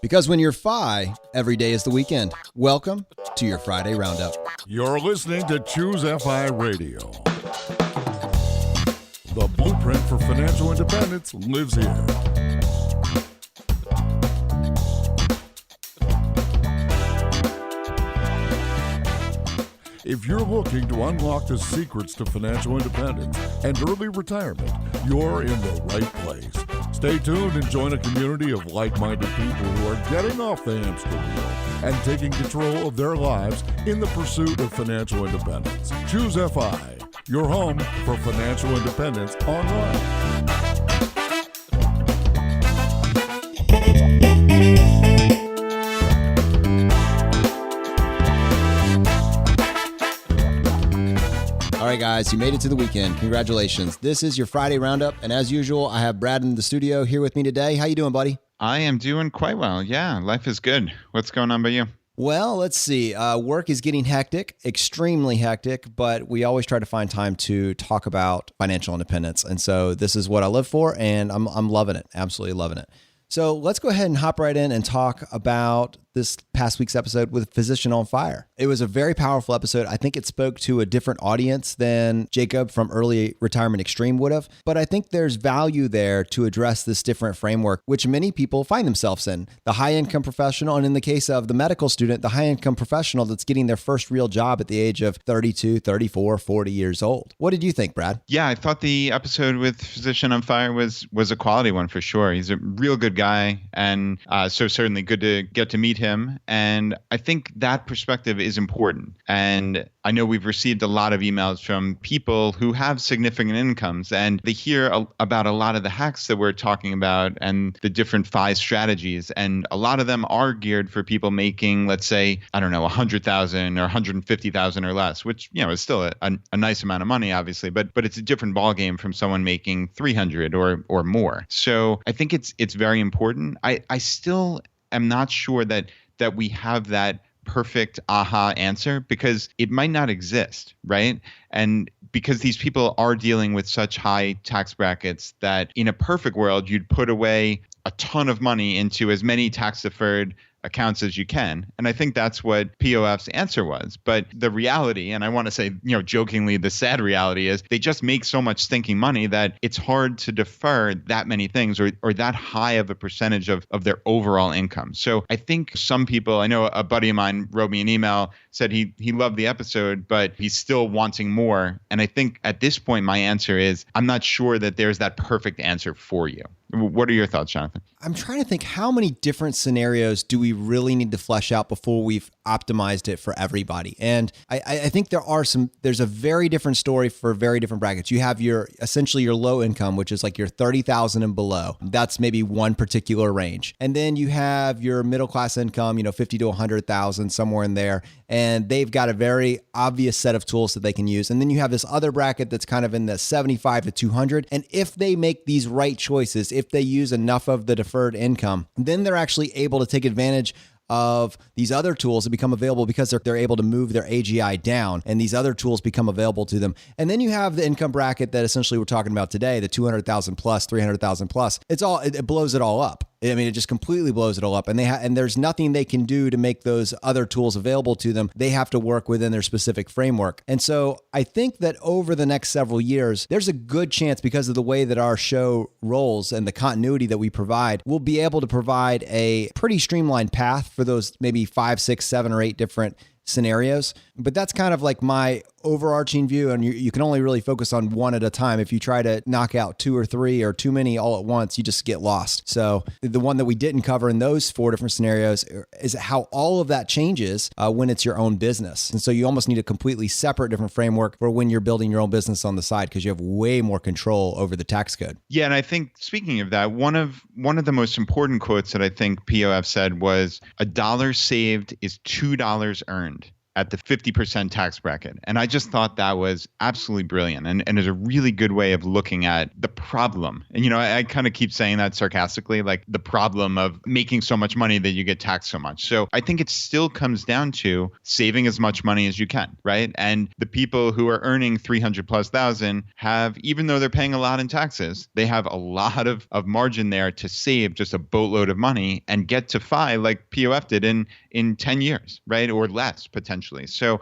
Because when you're FI, every day is the weekend. Welcome to your Friday Roundup. You're listening to ChooseFI Radio. The blueprint for financial independence lives here. If you're looking to unlock the secrets to financial independence and early retirement, you're in the right place. Stay tuned and join a community of like-minded people who are getting off the hamster wheel and taking control of their lives in the pursuit of financial independence. ChooseFI, your home for financial independence online. All right, guys, you made it to the weekend. Congratulations. This is your Friday Roundup, and as usual, I have Brad in the studio here with me today. How you doing, buddy? I am doing quite well. Yeah, life is good. What's going on by you? Well, let's see. Work is getting hectic, extremely hectic, but we always try to find time to talk about financial independence. And so this is what I live for, and I'm loving it, absolutely loving it. So let's go ahead and hop right in and talk about this past week's episode with Physician on Fire. It was a very powerful episode. I think it spoke to a different audience than Jacob from Early Retirement Extreme would have, but I think there's value there to address this different framework, which many people find themselves in. The high-income professional, and in the case of the medical student, the high-income professional that's getting their first real job at the age of 32, 34, 40 years old. What did you think, Brad? Yeah, I thought the episode with Physician on Fire was a quality one for sure. He's a real good guy, and so certainly good to get to meet him. And I think that perspective is important. And I know we've received a lot of emails from people who have significant incomes, and they hear about a lot of the hacks that we're talking about and the different FI strategies. And a lot of them are geared for people making, let's say, I don't know, 100,000 or 150,000 or less, which, you know, is still a nice amount of money, obviously, but it's a different ballgame from someone making 300 or more. So I think it's very important. I still am not sure that we have that perfect aha answer, because it might not exist, right? And because these people are dealing with such high tax brackets that in a perfect world, you'd put away a ton of money into as many tax deferred accounts as you can. And I think that's what POF's answer was. But the reality, and I want to say, you know, jokingly, the sad reality is they just make so much stinking money that it's hard to defer that many things or that high of a percentage of their overall income. So I think some people, I know a buddy of mine wrote me an email, said he loved the episode, but he's still wanting more. And I think at this point, my answer is, I'm not sure that there's that perfect answer for you. What are your thoughts, Jonathan? I'm trying to think, how many different scenarios do we really need to flesh out before we've optimized it for everybody? And I think there's a very different story for very different brackets. You have essentially your low income, which is like your 30,000 and below. That's maybe one particular range. And then you have your middle class income, 50 to 100,000, somewhere in there. And they've got a very obvious set of tools that they can use. And then you have this other bracket that's kind of in the 75 to 200. And if they make these right choices, if they use enough of the deferred income, then they're actually able to take advantage of these other tools that become available because they're able to move their AGI down, and these other tools become available to them. And then you have the income bracket that essentially we're talking about today, the 200,000 plus, 300,000 plus. It blows it all up. I mean, it just completely blows it all up. And and there's nothing they can do to make those other tools available to them. They have to work within their specific framework. And so I think that over the next several years, there's a good chance, because of the way that our show rolls and the continuity that we provide, we'll be able to provide a pretty streamlined path for those maybe 5, 6, 7, or 8 different scenarios. But that's kind of like my overarching view, and you can only really focus on one at a time. If you try to knock out 2 or 3 or too many all at once, you just get lost. So the one that we didn't cover in those 4 different scenarios is how all of that changes when it's your own business. And so you almost need a completely separate different framework for when you're building your own business on the side, because you have way more control over the tax code. Yeah, and I think, speaking of that, one of the most important quotes that I think POF said was, $1 saved is $2 earned. at the 50% tax bracket. And I just thought that was absolutely brilliant and is a really good way of looking at the problem. And, I kind of keep saying that sarcastically, like the problem of making so much money that you get taxed so much. So I think it still comes down to saving as much money as you can, right? And the people who are earning 300 plus thousand have, even though they're paying a lot in taxes, they have a lot of margin there to save just a boatload of money and get to FI like POF did in 10 years, right? Or less potentially. So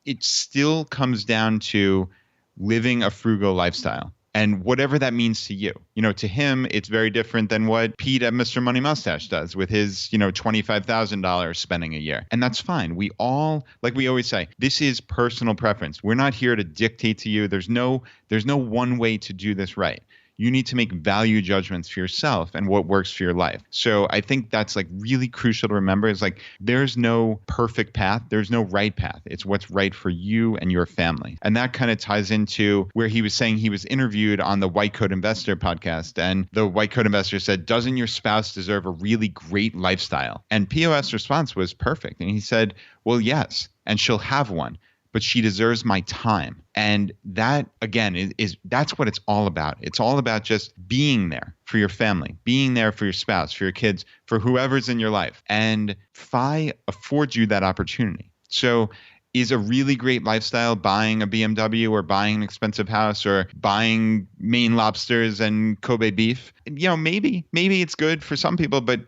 it still comes down to living a frugal lifestyle and whatever that means to you. To him, it's very different than what Pete at Mr. Money Mustache does with his, $25,000 spending a year. And that's fine. We all, like we always say, this is personal preference. We're not here to dictate to you. There's no one way to do this right. You need to make value judgments for yourself and what works for your life. So I think that's like really crucial to remember is like there's no perfect path. There's no right path. It's what's right for you and your family. And that kind of ties into where he was saying he was interviewed on the White Coat Investor podcast. And the White Coat Investor said, doesn't your spouse deserve a really great lifestyle? And POF's response was perfect. And he said, well, yes, and she'll have one, but she deserves my time. And that, again, is that's what it's all about. It's all about just being there for your family, being there for your spouse, for your kids, for whoever's in your life. And FI affords you that opportunity. So is a really great lifestyle buying a BMW or buying an expensive house or buying Maine lobsters and Kobe beef? Maybe it's good for some people, but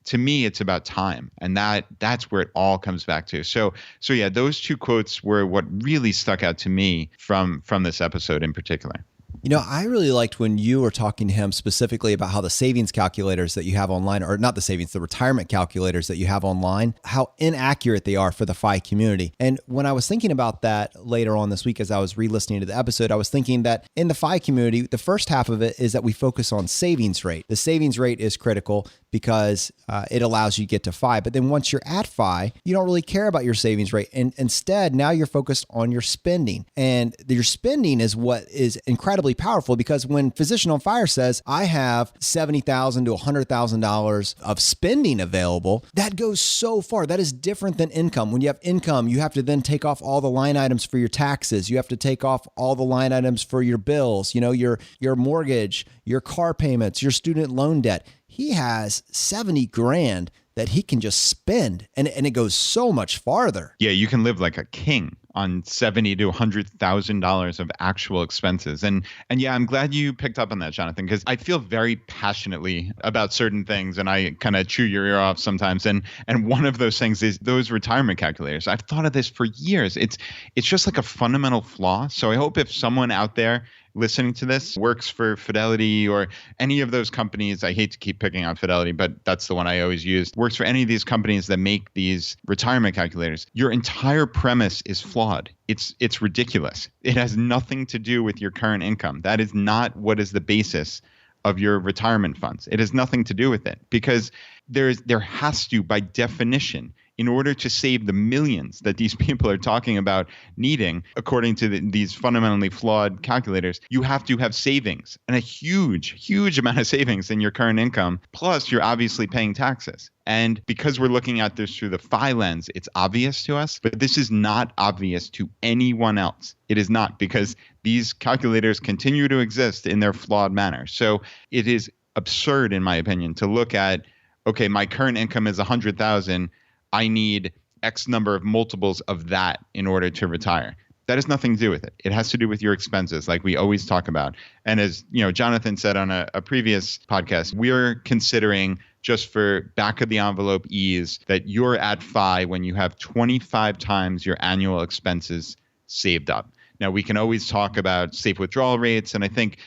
to me, it's about time. And that's where it all comes back to. So yeah, those two quotes were what really stuck out to me from this episode in particular. I really liked when you were talking to him specifically about how the savings calculators that you have online, or not the savings, the retirement calculators that you have online, how inaccurate they are for the FI community. And when I was thinking about that later on this week, as I was re-listening to the episode, I was thinking that in the FI community, the first half of it is that we focus on savings rate. The savings rate is critical because it allows you to get to FI. But then once you're at FI, you don't really care about your savings rate. And instead, now you're focused on your spending. And your spending is what is incredibly powerful, because when Physician on Fire says, I have $70,000 to $100,000 of spending available, that goes so far. That is different than income. When you have income, you have to then take off all the line items for your taxes. You have to take off all the line items for your bills, your mortgage, your car payments, your student loan debt. He has 70 grand that he can just spend, and it goes so much farther. Yeah, you can live like a king on $70,000 to $100,000 of actual expenses. And yeah, I'm glad you picked up on that, Jonathan, because I feel very passionately about certain things, and I kind of chew your ear off sometimes. And one of those things is those retirement calculators. I've thought of this for years. It's just like a fundamental flaw. So I hope if someone out there listening to this works for Fidelity or any of those companies, I hate to keep picking on Fidelity, but that's the one I always use, works for any of these companies that make these retirement calculators, your entire premise is flawed. It's ridiculous. It has nothing to do with your current income. That is not what is the basis of your retirement funds. It has nothing to do with it, because there has to, by definition, in order to save the millions that these people are talking about needing, according to these fundamentally flawed calculators, you have to have savings, and a huge, huge amount of savings in your current income. Plus, you're obviously paying taxes. And because we're looking at this through the FI lens, it's obvious to us, but this is not obvious to anyone else. It is not, because these calculators continue to exist in their flawed manner. So it is absurd, in my opinion, to look at, okay, my current income is $100,000. I need X number of multiples of that in order to retire. That has nothing to do with it. It has to do with your expenses, like we always talk about. And as Jonathan said on a previous podcast, we're considering, just for back of the envelope ease, that you're at FI when you have 25 times your annual expenses saved up. Now, we can always talk about safe withdrawal rates. And I think,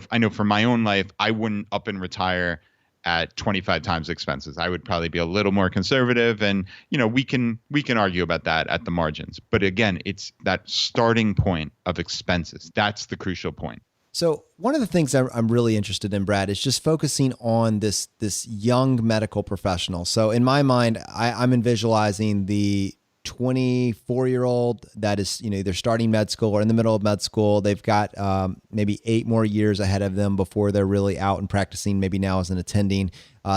I know for my own life, I wouldn't up and retire at 25 times expenses. I would probably be a little more conservative, and we can argue about that at the margins. But again, it's that starting point of expenses. That's the crucial point. So one of the things I'm really interested in, Brad, is just focusing on this young medical professional. So in my mind, I'm visualizing the 24-year-old that is, either starting med school or in the middle of med school. They've got maybe 8 more years ahead of them before they're really out and practicing, maybe now as an attending.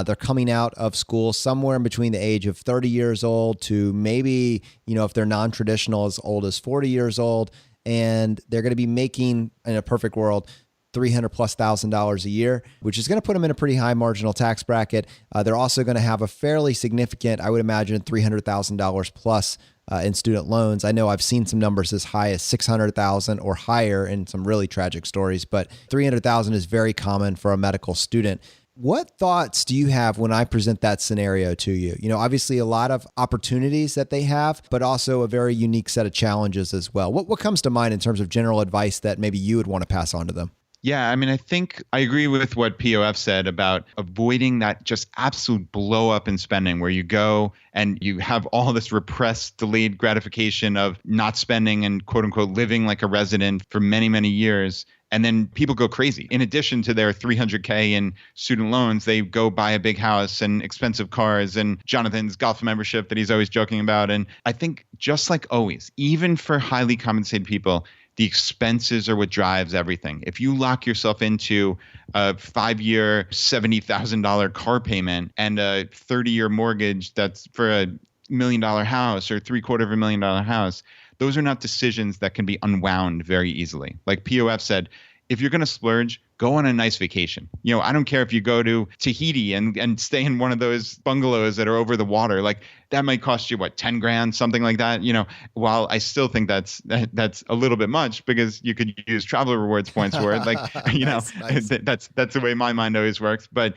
They're coming out of school somewhere in between the age of 30 years old to maybe, if they're non-traditional, as old as 40 years old. And they're going to be making, in a perfect world, $300,000+ a year, which is going to put them in a pretty high marginal tax bracket. They're also going to have a fairly significant, I would imagine, $300,000 plus in student loans. I know I've seen some numbers as high as $600,000 or higher in some really tragic stories, but $300,000 is very common for a medical student. What thoughts do you have when I present that scenario to you? Obviously a lot of opportunities that they have, but also a very unique set of challenges as well. What comes to mind in terms of general advice that maybe you would want to pass on to them? Yeah, I mean, I think I agree with what POF said about avoiding that just absolute blow up in spending where you go and you have all this repressed, delayed gratification of not spending and quote unquote living like a resident for many, many years. And then people go crazy. In addition to their $300K in student loans, they go buy a big house and expensive cars and Jonathan's golf membership that he's always joking about. And I think just like always, even for highly compensated people, the expenses are what drives everything. If you lock yourself into a 5-year, $70,000 car payment and a 30-year mortgage that's for a $1 million house or $750,000 house, those are not decisions that can be unwound very easily. Like POF said, if you're going to splurge, go on a nice vacation. I don't care if you go to Tahiti and stay in one of those bungalows that are over the water. Like that might cost you what, 10 grand, something like that. While I still think that's a little bit much because you could use travel rewards points for it. Like, nice. That's the way my mind always works. But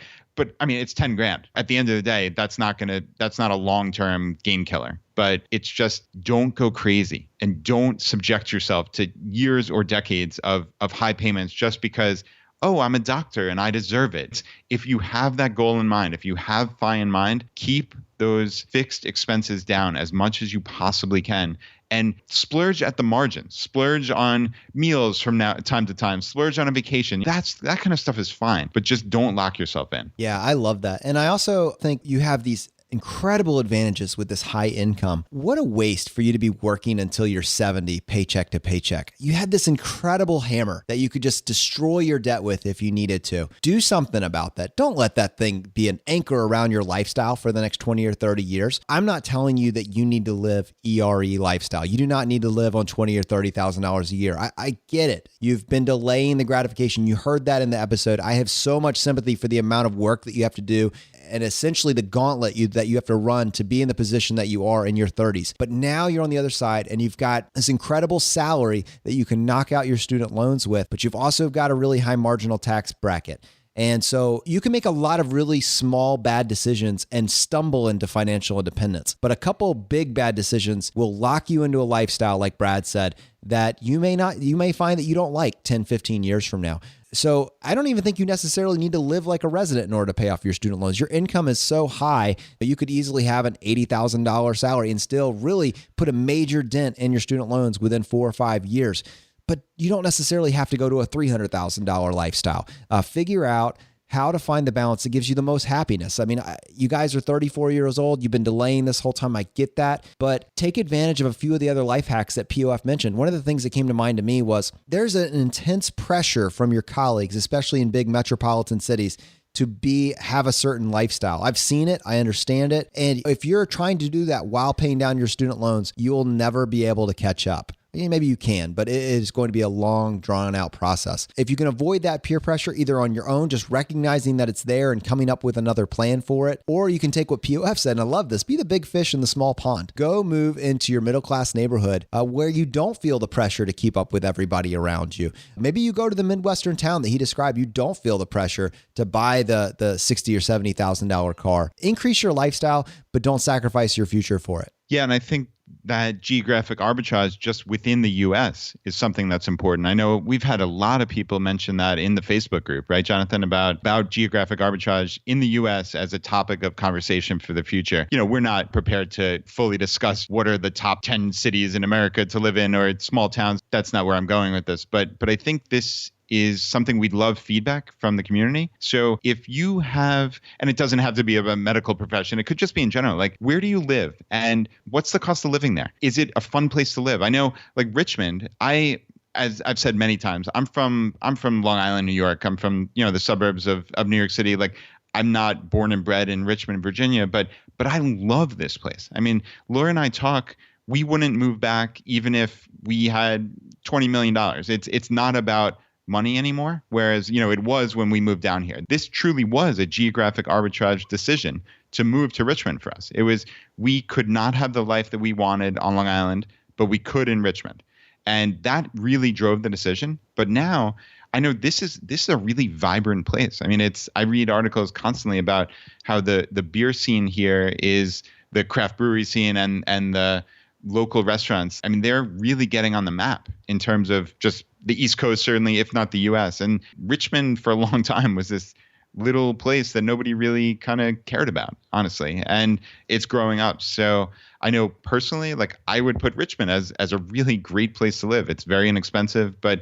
I mean, it's 10 grand. At the end of the day, that's not a long-term game killer. But it's just don't go crazy and don't subject yourself to years or decades of high payments just because, oh, I'm a doctor and I deserve it. If you have that goal in mind, if you have FI in mind, keep those fixed expenses down as much as you possibly can and splurge at the margin. Splurge on meals from time to time. Splurge on a vacation. That kind of stuff is fine, but just don't lock yourself in. Yeah, I love that. And I also think you have these incredible advantages with this high income. What a waste for you to be working until you're 70, paycheck to paycheck. You had this incredible hammer that you could just destroy your debt with if you needed to. Do something about that. Don't let that thing be an anchor around your lifestyle for the next 20 or 30 years. I'm not telling you that you need to live ERE lifestyle. You do not need to live on $20,000 or $30,000 a year. I get it. You've been delaying the gratification. You heard that in the episode. I have so much sympathy for the amount of work that you have to do and essentially the gauntlet that you have to run to be in the position that you are in your 30s. But now you're on the other side and you've got this incredible salary that you can knock out your student loans with, but you've also got a really high marginal tax bracket. And so you can make a lot of really small bad decisions and stumble into financial independence. But a couple big bad decisions will lock you into a lifestyle, like Brad said, that you may find that you don't like 10, 15 years from now. So I don't even think you necessarily need to live like a resident in order to pay off your student loans. Your income is so high that you could easily have an $80,000 salary and still really put a major dent in your student loans within 4 or 5 years. But you don't necessarily have to go to a $300,000 lifestyle. Figure out how to find the balance that gives you the most happiness. I mean, you guys are 34 years old. You've been delaying this whole time. I get that, but take advantage of a few of the other life hacks that POF mentioned. One of the things that came to mind to me was there's an intense pressure from your colleagues, especially in big metropolitan cities, to have a certain lifestyle. I've seen it. I understand it. And if you're trying to do that while paying down your student loans, you'll never be able to catch up. Maybe you can, but it is going to be a long, drawn-out process. If you can avoid that peer pressure either on your own, just recognizing that it's there and coming up with another plan for it, or you can take what POF said, and I love this, be the big fish in the small pond. Go move into your middle-class neighborhood where you don't feel the pressure to keep up with everybody around you. Maybe you go to the Midwestern town that he described. You don't feel the pressure to buy the $60,000 or $70,000 car. Increase your lifestyle, but don't sacrifice your future for it. Yeah, and I think that geographic arbitrage just within the U.S. is something that's important. I know we've had a lot of people mention that in the Facebook group, right, Jonathan, about geographic arbitrage in the U.S. as a topic of conversation for the future. We're not prepared to fully discuss what are the top 10 cities in America to live in or small towns. That's not where I'm going with this. But I think this is something we'd love feedback from the community. So if you have, and it doesn't have to be of a medical profession, it could just be in general, like where do you live and what's the cost of living there? Is it a fun place to live? I know like Richmond, as I've said many times, I'm from Long Island, New York. I'm from, the suburbs of New York City. Like I'm not born and bred in Richmond, Virginia, but I love this place. I mean, Laura and I talk, we wouldn't move back even if we had $20 million. It's not about money anymore. Whereas, it was when we moved down here. This truly was a geographic arbitrage decision to move to Richmond for us. It was, we could not have the life that we wanted on Long Island, but we could in Richmond. And that really drove the decision. But now I know this is a really vibrant place. I mean, I read articles constantly about how the beer scene here is the craft brewery scene and the local restaurants. I mean, they're really getting on the map in terms of just the East Coast, certainly, if not the US. And Richmond for a long time was this little place that nobody really kind of cared about, honestly. And it's growing up. So I know personally, like I would put Richmond as a really great place to live. It's very inexpensive, but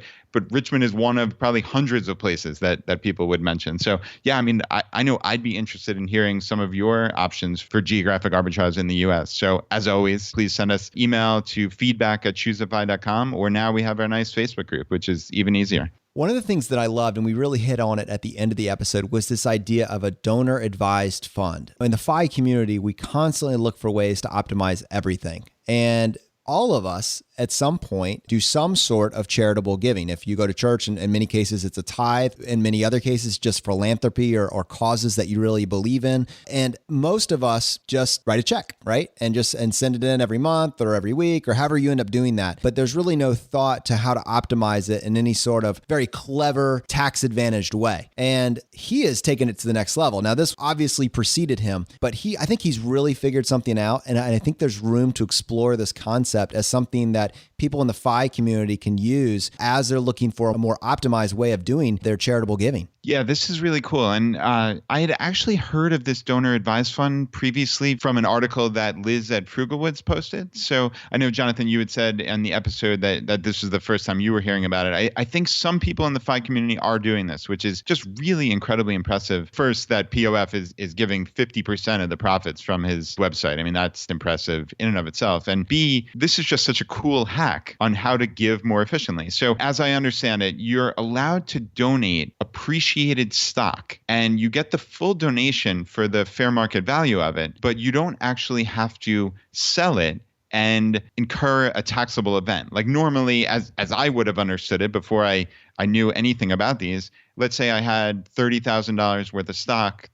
Richmond is one of probably hundreds of places that people would mention. So yeah, I mean, I know I'd be interested in hearing some of your options for geographic arbitrage in the US. So as always, please send us email to feedback@ChooseFI.com, or now we have our nice Facebook group, which is even easier. One of the things that I loved, and we really hit on it at the end of the episode, was this idea of a donor-advised fund. In the FI community, we constantly look for ways to optimize everything. And all of us at some point do some sort of charitable giving. If you go to church, in many cases, it's a tithe. In many other cases, just philanthropy or causes that you really believe in. And most of us just write a check, right? And send it in every month or every week or however you end up doing that. But there's really no thought to how to optimize it in any sort of very clever, tax-advantaged way. And he has taken it to the next level. Now, this obviously preceded him, but I think he's really figured something out. And I think there's room to explore this concept as something that people in the FI community can use as they're looking for a more optimized way of doing their charitable giving. Yeah, this is really cool. And I had actually heard of this donor advised fund previously from an article that Liz at Frugalwoods posted. So I know, Jonathan, you had said in the episode that this was the first time you were hearing about it. I think some people in the FI community are doing this, which is just really incredibly impressive. First, that POF is giving 50% of the profits from his website. I mean, that's impressive in and of itself. And B, this is just such a cool hack on how to give more efficiently. So as I understand it, you're allowed to donate appreciated stock and you get the full donation for the fair market value of it, but you don't actually have to sell it and incur a taxable event. Like normally, as I would have understood it before I knew anything about these, let's say I had $30,000 worth of stock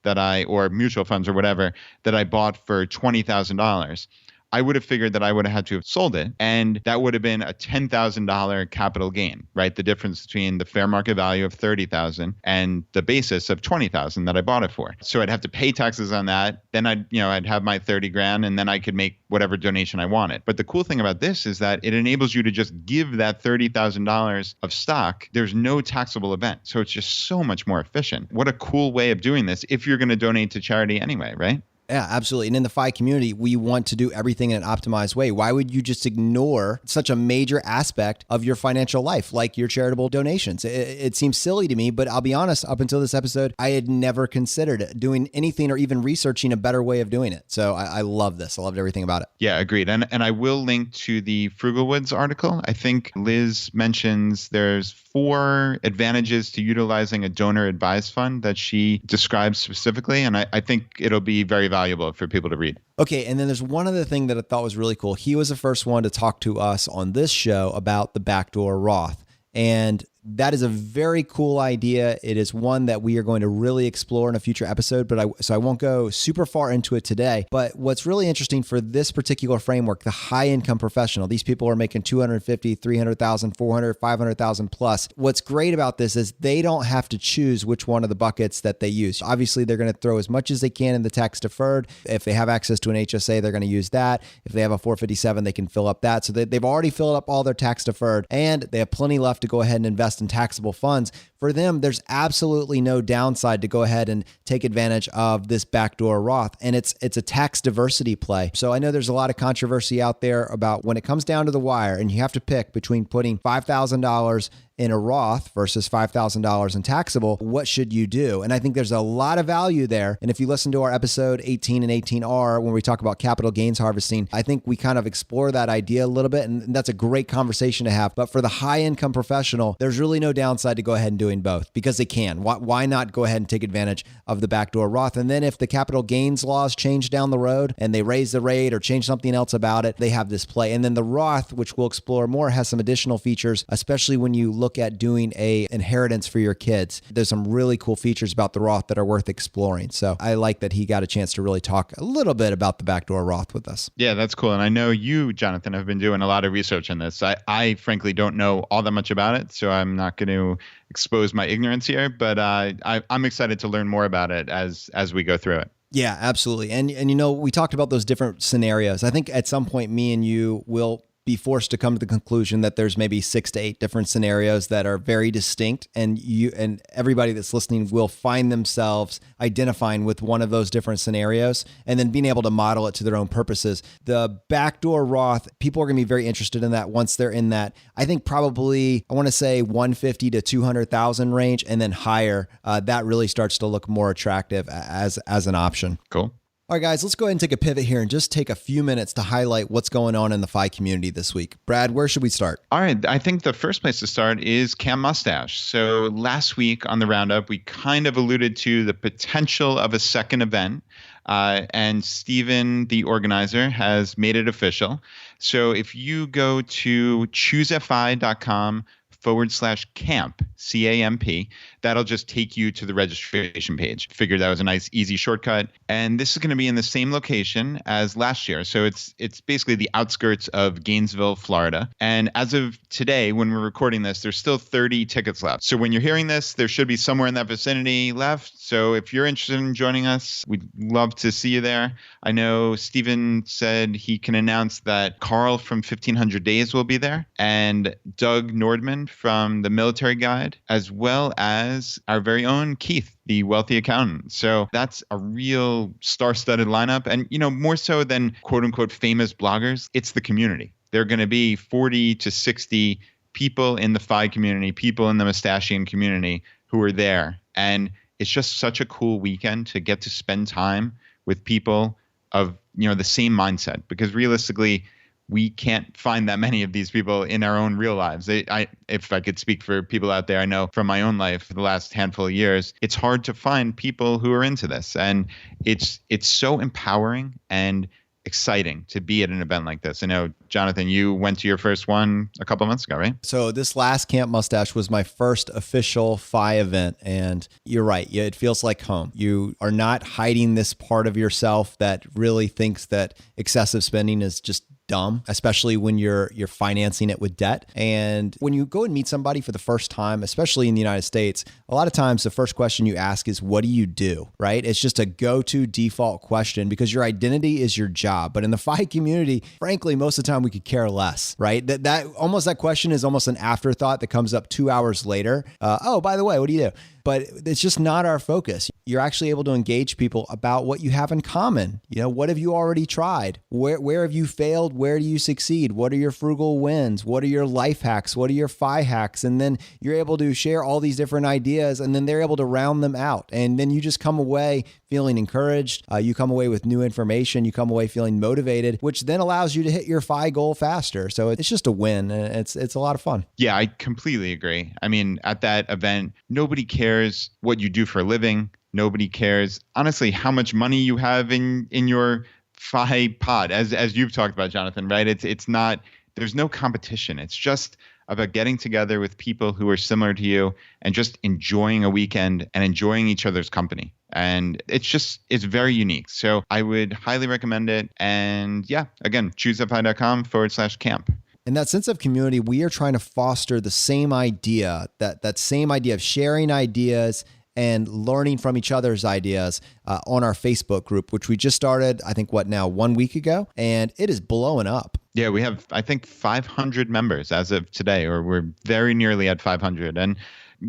or mutual funds or whatever, that I bought for $20,000. I would have figured that I would have had to have sold it, and that would have been a $10,000 capital gain, right? The difference between the fair market value of $30,000 and the basis of $20,000 that I bought it for. So I'd have to pay taxes on that. Then I'd have my 30 grand, and then I could make whatever donation I wanted. But the cool thing about this is that it enables you to just give that $30,000 of stock. There's no taxable event. So it's just so much more efficient. What a cool way of doing this if you're going to donate to charity anyway, right? Yeah, absolutely. And in the FI community, we want to do everything in an optimized way. Why would you just ignore such a major aspect of your financial life, like your charitable donations? It seems silly to me, but I'll be honest, up until this episode, I had never considered it, doing anything or even researching a better way of doing it. So I love this. I loved everything about it. Yeah, agreed. And I will link to the Frugalwoods article. I think Liz mentions there's 4 advantages to utilizing a donor advised fund that she describes specifically. And I think it'll be very valuable for people to read. Okay, and then there's one other thing that I thought was really cool. He was the first one to talk to us on this show about the backdoor Roth. And that is a very cool idea. It is one that we are going to really explore in a future episode, so I won't go super far into it today. But what's really interesting for this particular framework, the high income professional, these people are making 250, 300,000, 400, 500,000 plus. What's great about this is they don't have to choose which one of the buckets that they use. Obviously, they're going to throw as much as they can in the tax deferred. If they have access to an HSA, they're going to use that. If they have a 457, they can fill up that. So they've already filled up all their tax deferred, and they have plenty left to go ahead and invest in taxable funds. For them, there's absolutely no downside to go ahead and take advantage of this backdoor Roth. And it's a tax diversity play. So I know there's a lot of controversy out there about when it comes down to the wire and you have to pick between putting $5,000 in a Roth versus $5,000 in taxable, what should you do? And I think there's a lot of value there. And if you listen to our episode 18 and 18R, when we talk about capital gains harvesting, I think we kind of explore that idea a little bit. And that's a great conversation to have. But for the high income professional, there's really no downside to go ahead and doing both because they can. Why not go ahead and take advantage of the backdoor Roth? And then if the capital gains laws change down the road and they raise the rate or change something else about it, they have this play. And then the Roth, which we'll explore more, has some additional features, especially when you look at doing a inheritance for your kids. There's some really cool features about the Roth that are worth exploring. So I like that he got a chance to really talk a little bit about the backdoor Roth with us. Yeah, that's cool. And I know you, Jonathan, have been doing a lot of research on this. I frankly don't know all that much about it, so I'm not going to expose my ignorance here, but I'm excited to learn more about it as we go through it. Yeah, absolutely. And you know, we talked about those different scenarios. I think at some point, me and you will be forced to come to the conclusion that there's maybe 6 to 8 different scenarios that are very distinct, and you and everybody that's listening will find themselves identifying with one of those different scenarios and then being able to model it to their own purposes. The backdoor Roth, people are going to be very interested in that once they're in that. I think probably, I want to say 150 to 200,000 range, and then higher. That really starts to look more attractive as an option. Cool. All right, guys, let's go ahead and take a pivot here and just take a few minutes to highlight what's going on in the FI community this week. Brad, where should we start? All right. I think the first place to start is Camp Mustache. So last week on the Roundup, we kind of alluded to the potential of a second event. And Stephen, the organizer, has made it official. So if you go to ChooseFI.com/camp, CAMP, that'll just take you to the registration page. Figured that was a nice, easy shortcut. And this is going to be in the same location as last year. So it's basically the outskirts of Gainesville, Florida. And as of today, when we're recording this, there's still 30 tickets left. So when you're hearing this, there should be somewhere in that vicinity left. So if you're interested in joining us, we'd love to see you there. I know Stephen said he can announce that Carl from 1500 Days will be there, and Doug Nordman from the Military Guide, as well as our very own Keith, the wealthy accountant. So that's a real star-studded lineup. And, you know, more so than quote unquote famous bloggers, it's the community. There are going to be 40 to 60 people in the FI community, people in the Mustachian community who are there. And it's just such a cool weekend to get to spend time with people of, you know, the same mindset, because realistically, we can't find that many of these people in our own real lives. If I could speak for people out there, I know from my own life for the last handful of years, it's hard to find people who are into this. And it's so empowering and exciting to be at an event like this. I know, Jonathan, you went to your first one a couple months ago, right? So this last Camp Mustache was my first official FI event. And you're right. Yeah, it feels like home. You are not hiding this part of yourself that really thinks that excessive spending is just dumb, especially when you're financing it with debt. And when you go and meet somebody for the first time, especially in the United States, a lot of times the first question you ask is, what do you do? Right? It's just a go-to default question because your identity is your job. But in the FI community, frankly, most of the time we could care less, right? That question is almost an afterthought that comes up 2 hours later. Oh, by the way, what do you do? But it's just not our focus. You're actually able to engage people about what you have in common. You know, what have you already tried? Where have you failed? Where do you succeed? What are your frugal wins? What are your life hacks? What are your FI hacks? And then you're able to share all these different ideas, and then they're able to round them out. And then you just come away feeling encouraged. You come away with new information. You come away feeling motivated, which then allows you to hit your FI goal faster. So it's just a win. And it's a lot of fun. Yeah, I completely agree. I mean, at that event, nobody cares what you do for a living. Nobody cares, honestly, how much money you have in your FI pod, as you've talked about, Jonathan, right? It's not, there's no competition. It's just about getting together with people who are similar to you and just enjoying a weekend and enjoying each other's company. And it's very unique. So I would highly recommend it. And yeah, again, ChooseFI.com/camp. In that sense of community, we are trying to foster the same idea, that same idea of sharing ideas and learning from each other's ideas on our Facebook group, which we just started, I think, 1 week ago, and it is blowing up. Yeah, we have, I think, 500 members as of today, or we're very nearly at 500. And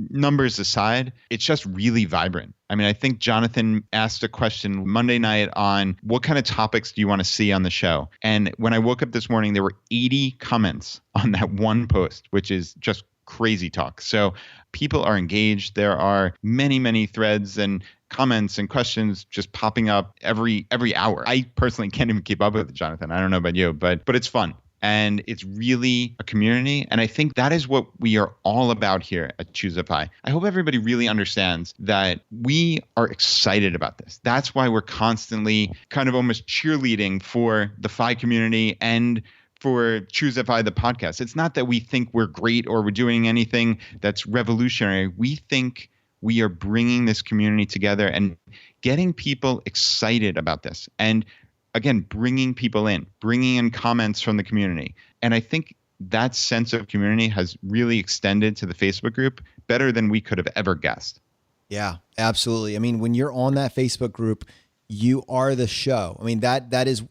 numbers aside, it's just really vibrant. I mean, I think Jonathan asked a question Monday night on what kind of topics do you want to see on the show? And when I woke up this morning, there were 80 comments on that one post, which is just crazy talk. So people are engaged. There are many, many threads and comments and questions just popping up every hour. I personally can't even keep up with it, Jonathan. I don't know about you, but it's fun. And it's really a community. And I think that is what we are all about here at ChooseFI. I hope everybody really understands that we are excited about this. That's why we're constantly kind of almost cheerleading for the FI community and for ChooseFI, the podcast. It's not that we think we're great or we're doing anything that's revolutionary. We think we are bringing this community together and getting people excited about this. And again, bringing people in, bringing in comments from the community. And I think that sense of community has really extended to the Facebook group better than we could have ever guessed. Yeah, absolutely. I mean, when you're on that Facebook group, you are the show. I mean, that is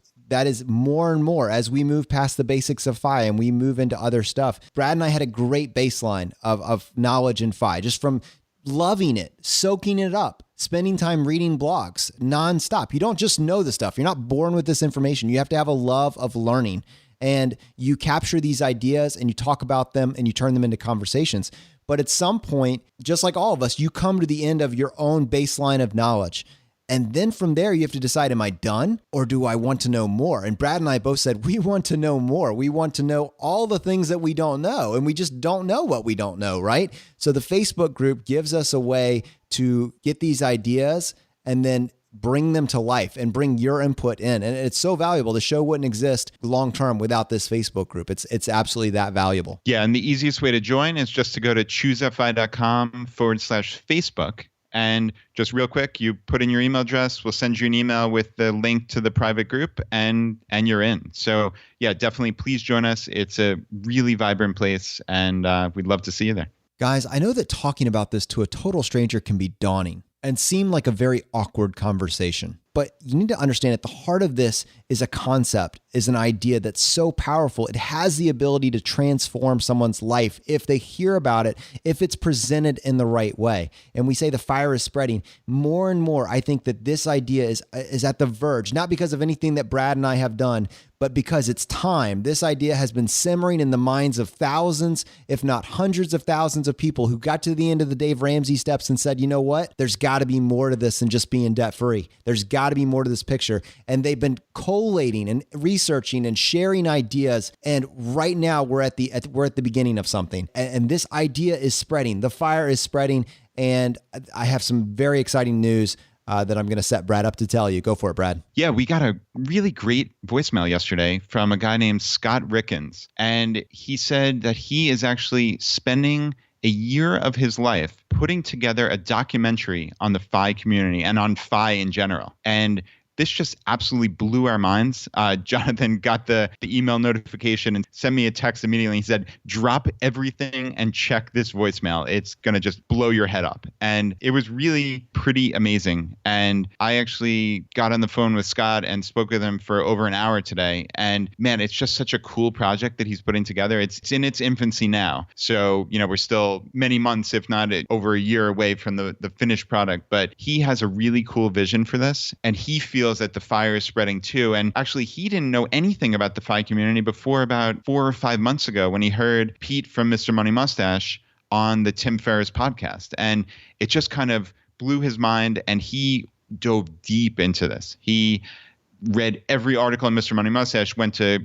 more and more as we move past the basics of FI and we move into other stuff. Brad and I had a great baseline of knowledge in FI, just from loving it, soaking it up, spending time reading blogs nonstop. You don't just know the stuff. You're not born with this information. You have to have a love of learning, and you capture these ideas and you talk about them and you turn them into conversations. But at some point, just like all of us, you come to the end of your own baseline of knowledge. And then from there, you have to decide, am I done or do I want to know more? And Brad and I both said, we want to know more. We want to know all the things that we don't know. And we just don't know what we don't know, right? So the Facebook group gives us a way to get these ideas and then bring them to life and bring your input in. And it's so valuable. The show wouldn't exist long-term without this Facebook group. It's absolutely that valuable. Yeah. And the easiest way to join is just to go to ChooseFI.com/Facebook. And just real quick, you put in your email address, we'll send you an email with the link to the private group and you're in. So yeah, definitely please join us. It's a really vibrant place and we'd love to see you there. Guys, I know that talking about this to a total stranger can be daunting and seem like a very awkward conversation. But you need to understand at the heart of this is a concept, is an idea that's so powerful. It has the ability to transform someone's life if they hear about it, if it's presented in the right way. And we say the fire is spreading. More and more, I think that this idea is at the verge, not because of anything that Brad and I have done, but because it's time. This idea has been simmering in the minds of thousands, if not hundreds of thousands of people who got to the end of the Dave Ramsey steps and said, you know what? There's got to be more to this than just being debt-free. There's got to be more to this picture. And they've been collating and researching and sharing ideas. And right now we're at the beginning of something. And this idea is spreading. The fire is spreading. And I have some very exciting news that I'm going to set Brad up to tell you. Go for it, Brad. Yeah, we got a really great voicemail yesterday from a guy named Scott Rickens. And he said that he is actually spending a year of his life putting together a documentary on the FI community and on FI in general. And this just absolutely blew our minds. Jonathan got the email notification and sent me a text immediately. He said, drop everything and check this voicemail. It's going to just blow your head up. And it was really pretty amazing. And I actually got on the phone with Scott and spoke with him for over an hour today. And man, it's just such a cool project that he's putting together. It's in its infancy now. So, we're still many months, if not over a year away from the finished product. But he has a really cool vision for this. And he feels that the fire is spreading too. And actually, he didn't know anything about the FI community before about 4 or 5 months ago when he heard Pete from Mr. Money Mustache on the Tim Ferriss podcast. And it just kind of blew his mind and he dove deep into this. He read every article on Mr. Money Mustache, went to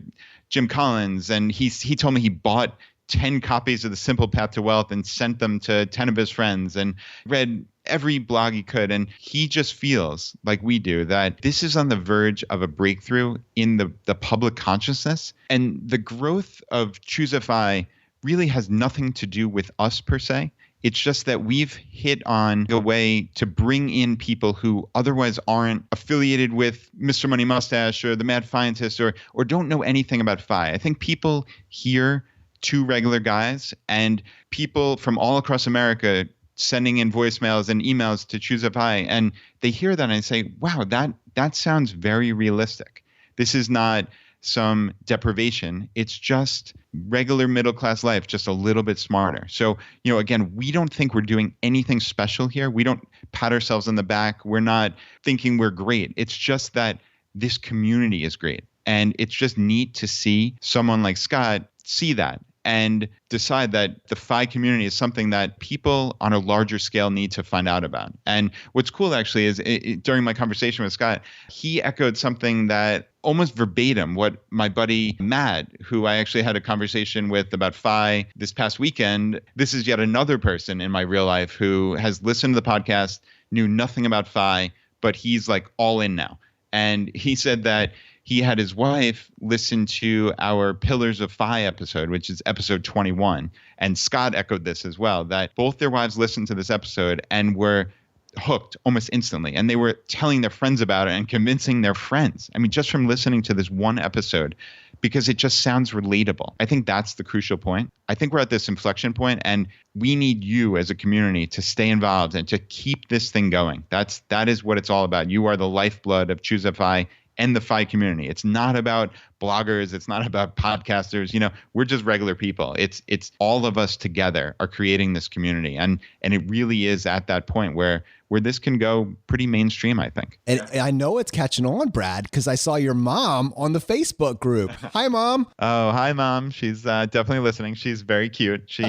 Jim Collins, and he told me he bought 10 copies of The Simple Path to Wealth and sent them to 10 of his friends and read every blog he could. And he just feels like we do that this is on the verge of a breakthrough in the public consciousness. And the growth of ChooseFI really has nothing to do with us per se. It's just that we've hit on a way to bring in people who otherwise aren't affiliated with Mr. Money Mustache or the Mad Scientist or don't know anything about FI. I think people hear two regular guys and people from all across America sending in voicemails and emails to ChooseFI, and they hear that and say, wow, that sounds very realistic. This is not some deprivation. It's just regular middle-class life, just a little bit smarter. So, again, we don't think we're doing anything special here. We don't pat ourselves on the back. We're not thinking we're great. It's just that this community is great. And it's just neat to see someone like Scott see that and decide that the FI community is something that people on a larger scale need to find out about. And what's cool actually is during my conversation with Scott, he echoed something that almost verbatim what my buddy Matt, who I actually had a conversation with about FI this past weekend. This is yet another person in my real life who has listened to the podcast, knew nothing about FI, but he's like all in now. And he said that he had his wife listen to our Pillars of FI episode, which is episode 21. And Scott echoed this as well, that both their wives listened to this episode and were hooked almost instantly. And they were telling their friends about it and convincing their friends. I mean, just from listening to this one episode, because it just sounds relatable. I think that's the crucial point. I think we're at this inflection point, and we need you as a community to stay involved and to keep this thing going. That is what it's all about. You are the lifeblood of ChooseFI and the FI community. It's not about bloggers. It's not about podcasters. You know, we're just regular people. It's all of us together are creating this community. And it really is at that point where this can go pretty mainstream, I think. And I know it's catching on, Brad, because I saw your mom on the Facebook group. Hi, Mom. Oh, hi, Mom. She's definitely listening. She's very cute. She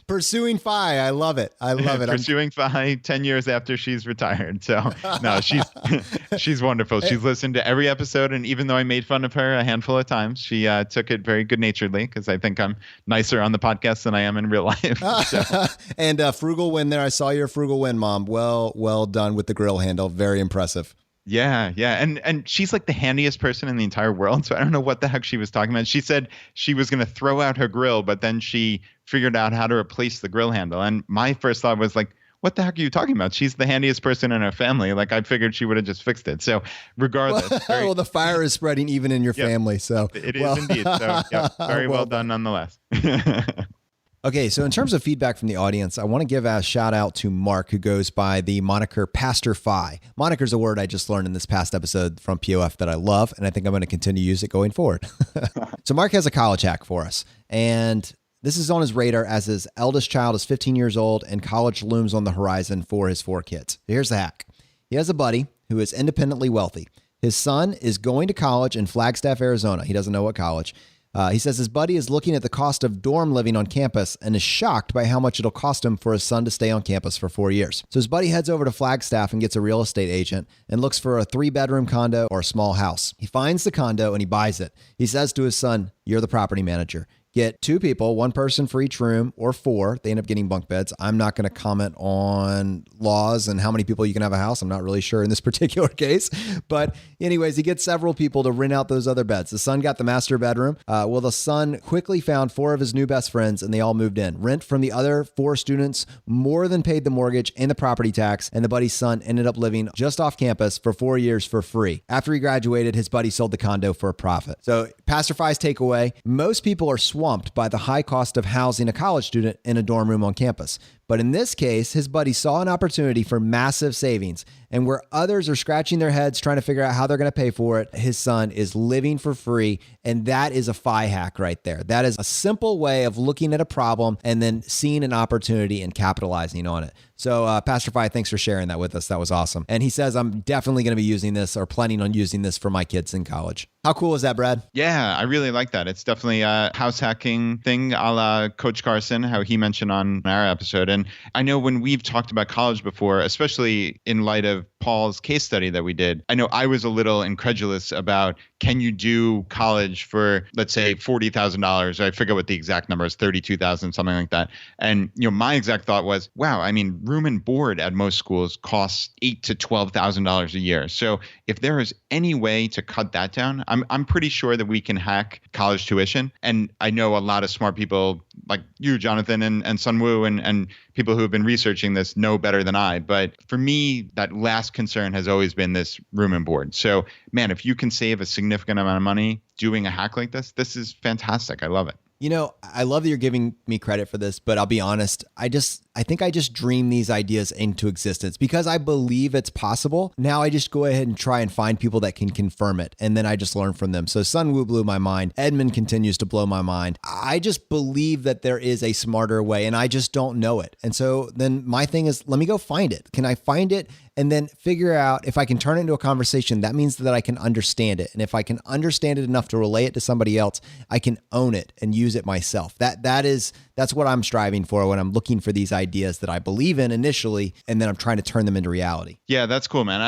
Pursuing FI. I love it. I love it. Pursuing FI 10 years after she's retired. So no, she's wonderful. She's listened to every episode. And even though I made fun of her a handful of times, she took it very good naturedly, because I think I'm nicer on the podcast than I am in real life. So. And frugal win there. I saw your frugal win, Mom. Well done with the grill handle. Very impressive. Yeah. And she's like the handiest person in the entire world. So I don't know what the heck she was talking about. She said she was going to throw out her grill, but then she figured out how to replace the grill handle. And my first thought was like, what the heck are you talking about? She's the handiest person in her family. Like, I figured she would have just fixed it. So regardless. Well, the fire is spreading even in your family. So it is indeed. So very well done nonetheless. Okay, so in terms of feedback from the audience, I want to give a shout out to Mark, who goes by the moniker Pastor Fi. Moniker is a word I just learned in this past episode from POF that I love, and I think I'm going to continue to use it going forward. So Mark has a college hack for us, and this is on his radar as his eldest child is 15 years old and college looms on the horizon for his 4 kids. Here's the hack. He has a buddy who is independently wealthy. His son is going to college in Flagstaff, Arizona. He doesn't know what college. He says his buddy is looking at the cost of dorm living on campus and is shocked by how much it'll cost him for his son to stay on campus for 4 years. So his buddy heads over to Flagstaff and gets a real estate agent and looks for a 3-bedroom condo or a small house. He finds the condo and he buys it. He says to his son, "You're the property manager. Get 2 people, 1 person for each room, or 4. They end up getting bunk beds. I'm not going to comment on laws and how many people you can have a house. I'm not really sure in this particular case. But anyways, he gets several people to rent out those other beds. The son got the master bedroom. Well, the son quickly found 4 of his new best friends, and they all moved in. Rent from the other 4 students more than paid the mortgage and the property tax, and the buddy's son ended up living just off campus for 4 years for free. After he graduated, his buddy sold the condo for a profit. So Pastor Fi's takeaway, most people are swamped by the high cost of housing a college student in a dorm room on campus. But in this case, his buddy saw an opportunity for massive savings. And where others are scratching their heads trying to figure out how they're going to pay for it, his son is living for free. And that is a FI hack right there. That is a simple way of looking at a problem and then seeing an opportunity and capitalizing on it. So Pastor Fi, thanks for sharing that with us. That was awesome. And he says, I'm definitely going to be using this or planning on using this for my kids in college. How cool is that, Brad? Yeah, I really like that. It's definitely a house hacking thing a la Coach Carson, how he mentioned on our episode. And I know when we've talked about college before, especially in light of Paul's case study that we did, I know I was a little incredulous about, can you do college for, let's say, $40,000? I forget what the exact number is, $32,000, something like that. And my exact thought was, wow, I mean, room and board at most schools costs $8,000 to $12,000 a year. So if there is any way to cut that down, I'm pretty sure that we can hack college tuition. And I know a lot of smart people like you, Jonathan, and Sun Wu, and people who have been researching this know better than I. But for me, that last concern has always been this room and board. So, man, if you can save a significant amount of money doing a hack like this is fantastic. I love it. I love that you're giving me credit for this, but I'll be honest. I think I just dream these ideas into existence because I believe it's possible. Now I just go ahead and try and find people that can confirm it. And then I just learn from them. So Sun Wu blew my mind. Edmund continues to blow my mind. I just believe that there is a smarter way and I just don't know it. And so then my thing is, let me go find it. Can I find it? And then figure out if I can turn it into a conversation, that means that I can understand it. And if I can understand it enough to relay it to somebody else, I can own it and use it myself. That's what I'm striving for when I'm looking for these ideas that I believe in initially, and then I'm trying to turn them into reality. Yeah, that's cool, man.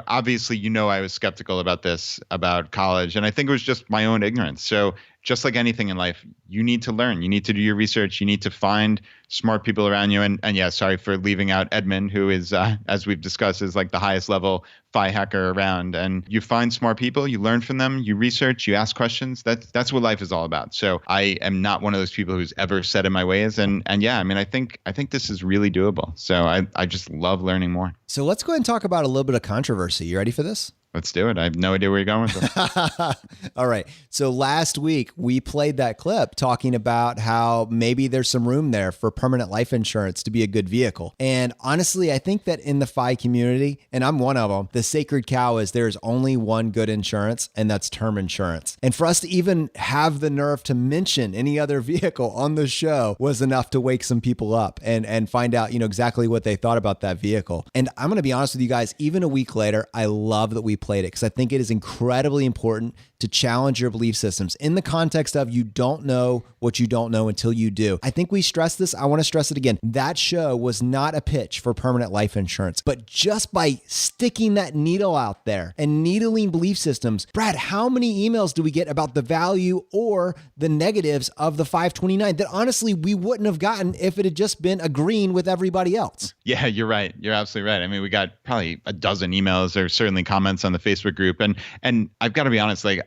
Obviously, I was skeptical about this, about college, and I think it was just my own ignorance. So just like anything in life, you need to learn. You need to do your research. You need to find smart people around you. And yeah, sorry for leaving out Edmund, who is, as we've discussed, is like the highest level FI hacker around. And you find smart people, you learn from them, you research, you ask questions. That's what life is all about. So I am not one of those people who's ever set in my ways. And yeah, I think this is really doable. So I just love learning more. So let's go ahead and talk about a little bit of controversy. You ready for this? Let's do it. I have no idea where you're going with this. All right. So last week we played that clip talking about how maybe there's some room there for permanent life insurance to be a good vehicle. And honestly, I think that in the FI community, and I'm one of them, the sacred cow is there's only one good insurance, and that's term insurance. And for us to even have the nerve to mention any other vehicle on the show was enough to wake some people up and find out, exactly what they thought about that vehicle. And I'm going to be honest with you guys, even a week later, I love that we played it because I think it is incredibly important to challenge your belief systems in the context of you don't know what you don't know until you do. I think we stressed this. I want to stress it again. That show was not a pitch for permanent life insurance, but just by sticking that needle out there and needling belief systems, Brad, how many emails do we get about the value or the negatives of the 529 that honestly we wouldn't have gotten if it had just been agreeing with everybody else? Yeah, you're right. You're absolutely right. I mean, we got probably a dozen emails or certainly comments on the Facebook group. And I've got to be honest, like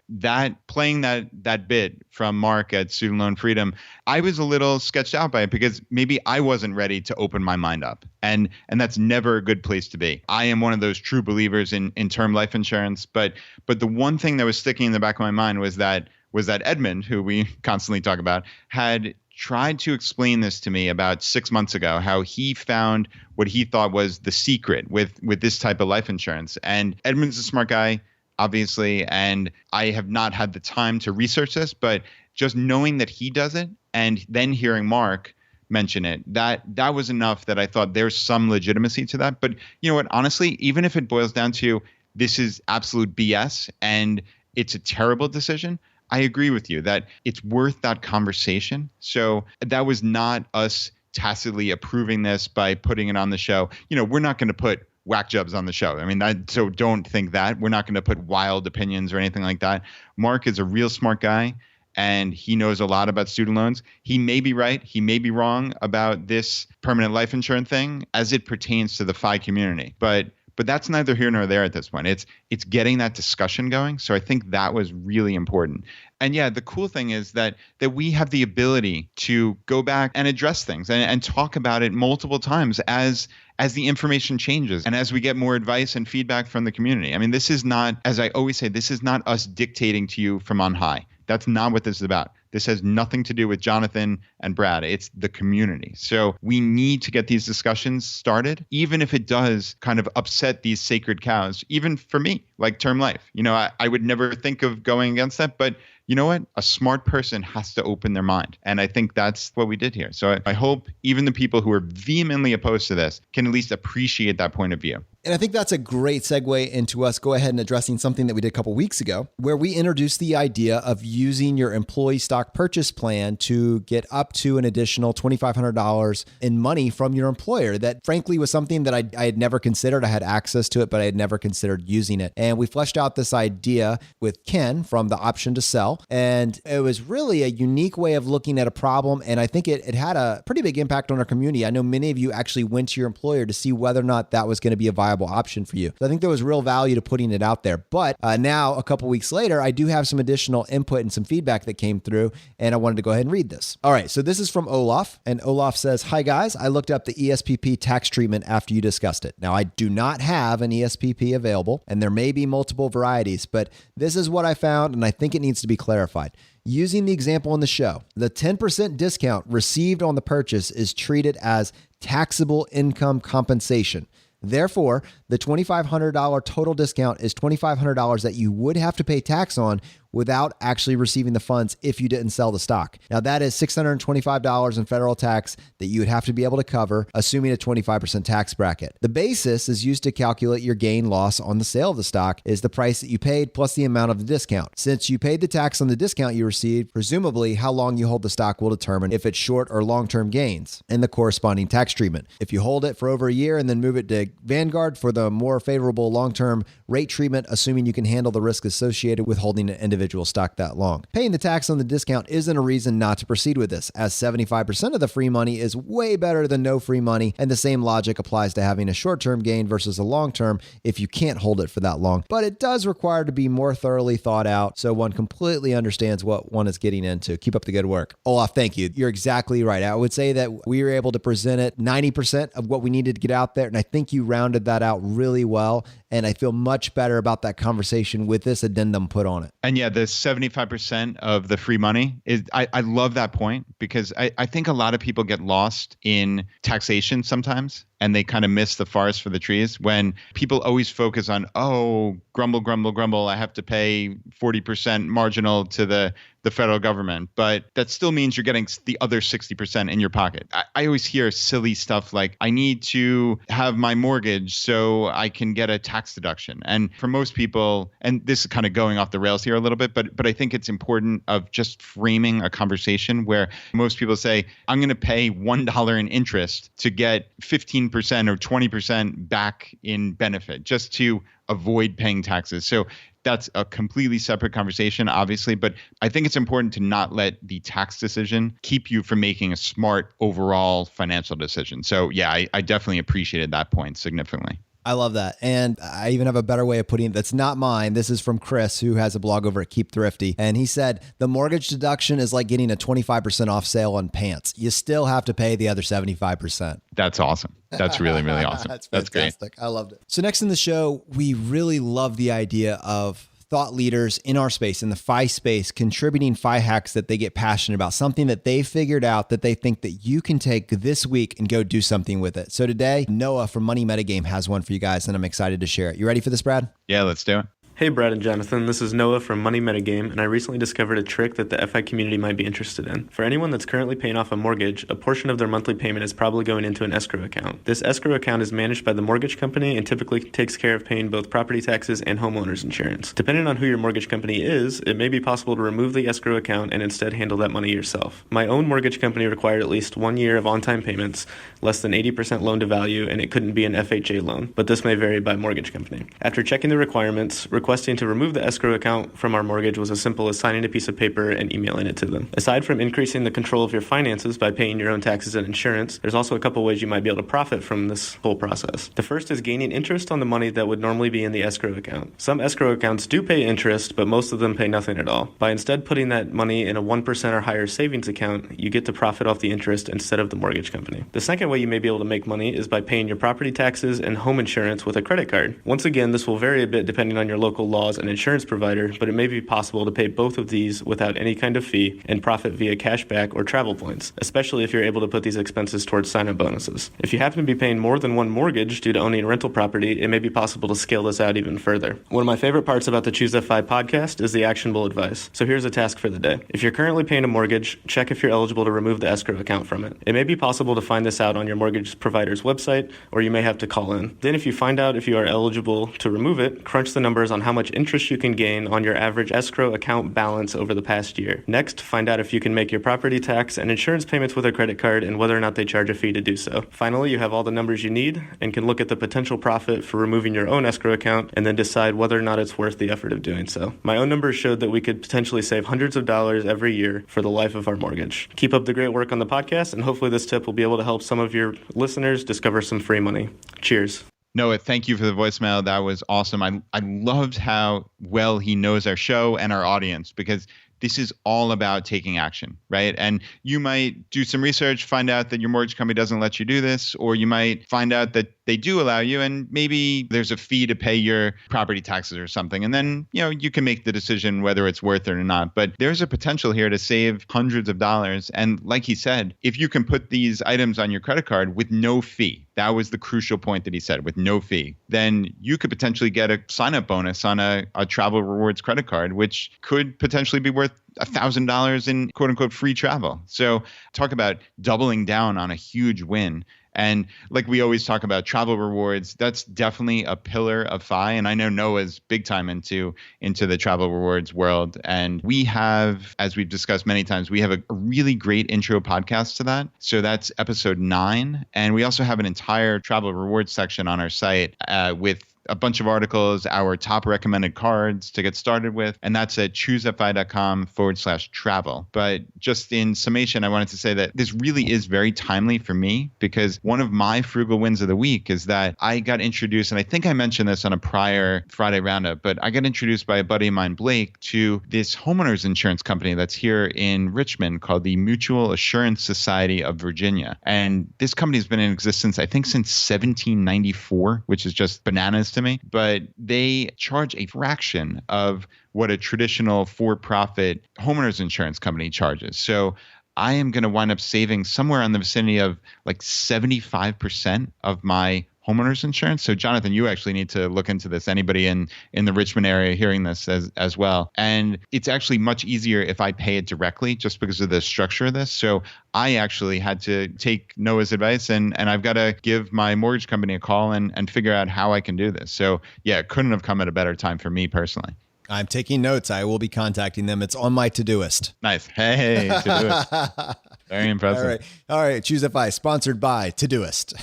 playing that bit from Mark at Student Loan Freedom, I was a little sketched out by it because maybe I wasn't ready to open my mind up. And that's never a good place to be. I am one of those true believers in term life insurance. But the one thing that was sticking in the back of my mind was that Edmund, who we constantly talk about, had tried to explain this to me about 6 months ago, how he found what he thought was the secret with this type of life insurance. And Edmund's a smart guy, obviously, and I have not had the time to research this, but just knowing that he does it and then hearing Mark mention it, that was enough that I thought there's some legitimacy to that. But you know what, honestly, even if it boils down to this is absolute BS and it's a terrible decision, I agree with you that it's worth that conversation. So that was not us tacitly approving this by putting it on the show. We're not going to put whack jobs on the show. I mean, so don't think that. We're not going to put wild opinions or anything like that. Mark is a real smart guy, and he knows a lot about student loans. He may be right. He may be wrong about this permanent life insurance thing as it pertains to the FI community. But that's neither here nor there at this point. It's getting that discussion going. So I think that was really important. And yeah, the cool thing is that we have the ability to go back and address things and talk about it multiple times as the information changes and as we get more advice and feedback from the community. I mean, this is not, as I always say, this is not us dictating to you from on high. That's not what this is about. This has nothing to do with Jonathan and Brad. It's the community. So we need to get these discussions started, even if it does kind of upset these sacred cows, even for me, like term life. I would never think of going against that, but you know what? A smart person has to open their mind. And I think that's what we did here. So I hope even the people who are vehemently opposed to this can at least appreciate that point of view. And I think that's a great segue into us go ahead and addressing something that we did a couple weeks ago, where we introduced the idea of using your employee stock purchase plan to get up to an additional $2,500 in money from your employer. That frankly was something that I had never considered. I had access to it, but I had never considered using it. And we fleshed out this idea with Ken from the Option to Sell. And it was really a unique way of looking at a problem. And I think it had a pretty big impact on our community. I know many of you actually went to your employer to see whether or not that was going to be a viable option for you. So I think there was real value to putting it out there. But now, a couple weeks later, I do have some additional input and some feedback that came through, and I wanted to go ahead and read this. All right, so this is from Olaf, and Olaf says, "Hi guys, I looked up the ESPP tax treatment after you discussed it. Now, I do not have an ESPP available, and there may be multiple varieties, but this is what I found, and I think it needs to be clarified. Using the example in the show, the 10% discount received on the purchase is treated as taxable income compensation. Therefore, the $2,500 total discount is $2,500 that you would have to pay tax on without actually receiving the funds if you didn't sell the stock. Now, that is $625 in federal tax that you would have to be able to cover, assuming a 25% tax bracket. The basis is used to calculate your gain loss on the sale of the stock is the price that you paid plus the amount of the discount. Since you paid the tax on the discount you received, presumably how long you hold the stock will determine if it's short or long-term gains and the corresponding tax treatment. If you hold it for over a year and then move it to Vanguard for the more favorable long-term rate treatment, assuming you can handle the risk associated with holding an individual stock that long. Paying the tax on the discount isn't a reason not to proceed with this, as 75% of the free money is way better than no free money, and the same logic applies to having a short-term gain versus a long-term if you can't hold it for that long. But it does require to be more thoroughly thought out so one completely understands what one is getting into. Keep up the good work. Olaf, thank you. You're exactly right. I would say that we were able to present it 90% of what we needed to get out there, and I think you rounded that out really well. And I feel much better about that conversation with this addendum put on it. And yeah, the 75% of the free money is, I love that point because I think a lot of people get lost in taxation sometimes and they kind of miss the forest for the trees when people always focus on, oh, grumble, grumble, grumble. I have to pay 40% marginal to the federal government, but that still means you're getting the other 60% in your pocket. I always hear silly stuff like, I need to have my mortgage so I can get a tax deduction. And for most people, and this is kind of going off the rails here a little bit, but I think it's important of just framing a conversation where most people say, I'm going to pay $1 in interest to get 15% or 20% back in benefit just to avoid paying taxes. So that's a completely separate conversation, obviously, but I think it's important to not let the tax decision keep you from making a smart overall financial decision. So yeah, I definitely appreciated that point significantly. I love that. And I even have a better way of putting it. That's not mine. This is from Chris, who has a blog over at Keep Thrifty. And he said, the mortgage deduction is like getting a 25% off sale on pants. You still have to pay the other 75%. That's awesome. That's really, really awesome. That's fantastic. Great. I loved it. So next in the show, we really love the idea of thought leaders in our space, in the FI space, contributing FI hacks that they get passionate about, something that they figured out that they think that you can take this week and go do something with it. So today, Noah from Money Metagame has one for you guys, and I'm excited to share it. You ready for this, Brad? Yeah, let's do it. Hey Brad and Jonathan, this is Noah from Money Metagame, and I recently discovered a trick that the FI community might be interested in. For anyone that's currently paying off a mortgage, a portion of their monthly payment is probably going into an escrow account. This escrow account is managed by the mortgage company and typically takes care of paying both property taxes and homeowners insurance. Depending on who your mortgage company is, it may be possible to remove the escrow account and instead handle that money yourself. My own mortgage company required at least 1 year of on-time payments, less than 80% loan to value, and it couldn't be an FHA loan, but this may vary by mortgage company. After checking the requirements, requesting to remove the escrow account from our mortgage was as simple as signing a piece of paper and emailing it to them. Aside from increasing the control of your finances by paying your own taxes and insurance, there's also a couple ways you might be able to profit from this whole process. The first is gaining interest on the money that would normally be in the escrow account. Some escrow accounts do pay interest, but most of them pay nothing at all. By instead putting that money in a 1% or higher savings account, you get to profit off the interest instead of the mortgage company. The second way you may be able to make money is by paying your property taxes and home insurance with a credit card. Once again, this will vary a bit depending on your local laws and insurance provider, but it may be possible to pay both of these without any kind of fee and profit via cashback or travel points, especially if you're able to put these expenses towards sign-up bonuses. If you happen to be paying more than one mortgage due to owning a rental property, it may be possible to scale this out even further. One of my favorite parts about the ChooseFI podcast is the actionable advice. So here's a task for the day. If you're currently paying a mortgage, check if you're eligible to remove the escrow account from it. It may be possible to find this out on your mortgage provider's website, or you may have to call in. Then if you find out if you are eligible to remove it, crunch the numbers on how much interest you can gain on your average escrow account balance over the past year. Next, find out if you can make your property tax and insurance payments with a credit card and whether or not they charge a fee to do so. Finally, you have all the numbers you need and can look at the potential profit for removing your own escrow account and then decide whether or not it's worth the effort of doing so. My own numbers showed that we could potentially save hundreds of dollars every year for the life of our mortgage. Keep up the great work on the podcast, and hopefully this tip will be able to help some of your listeners discover some free money. Cheers. Noah, thank you for the voicemail. That was awesome. I loved how well he knows our show and our audience, because this is all about taking action, right? And you might do some research, find out that your mortgage company doesn't let you do this, or you might find out that they do allow you, and maybe there's a fee to pay your property taxes or something. And then, you can make the decision whether it's worth it or not. But there's a potential here to save hundreds of dollars. And like he said, if you can put these items on your credit card with no fee, that was the crucial point that he said, with no fee, then you could potentially get a sign-up bonus on a travel rewards credit card, which could potentially be worth $1,000 in quote unquote free travel. So talk about doubling down on a huge win. And like we always talk about travel rewards, that's definitely a pillar of FI. And I know Noah's big time into the travel rewards world. And we have, as we've discussed many times, we have a really great intro podcast to that. So that's episode 9. And we also have an entire travel rewards section on our site with a bunch of articles, our top recommended cards to get started with, and that's at ChooseFI.com/travel. But just in summation, I wanted to say that this really is very timely for me, because one of my frugal wins of the week is that I got introduced, and I think I mentioned this on a prior Friday Roundup, but I got introduced by a buddy of mine, Blake, to this homeowners insurance company that's here in Richmond called the Mutual Assurance Society of Virginia. And this company has been in existence, I think, since 1794, which is just bananas to me. But they charge a fraction of what a traditional for-profit homeowners insurance company charges. So I am going to wind up saving somewhere in the vicinity of like 75% of my homeowners insurance. So Jonathan, you actually need to look into this. Anybody in the Richmond area hearing this as well. And it's actually much easier if I pay it directly, just because of the structure of this. So I actually had to take Noah's advice, and I've got to give my mortgage company a call and figure out how I can do this. So yeah, it couldn't have come at a better time for me personally. I'm taking notes. I will be contacting them. It's on my to-doist. Nice. Hey, to-doist. Very impressive. All right. ChooseFI, sponsored by Todoist.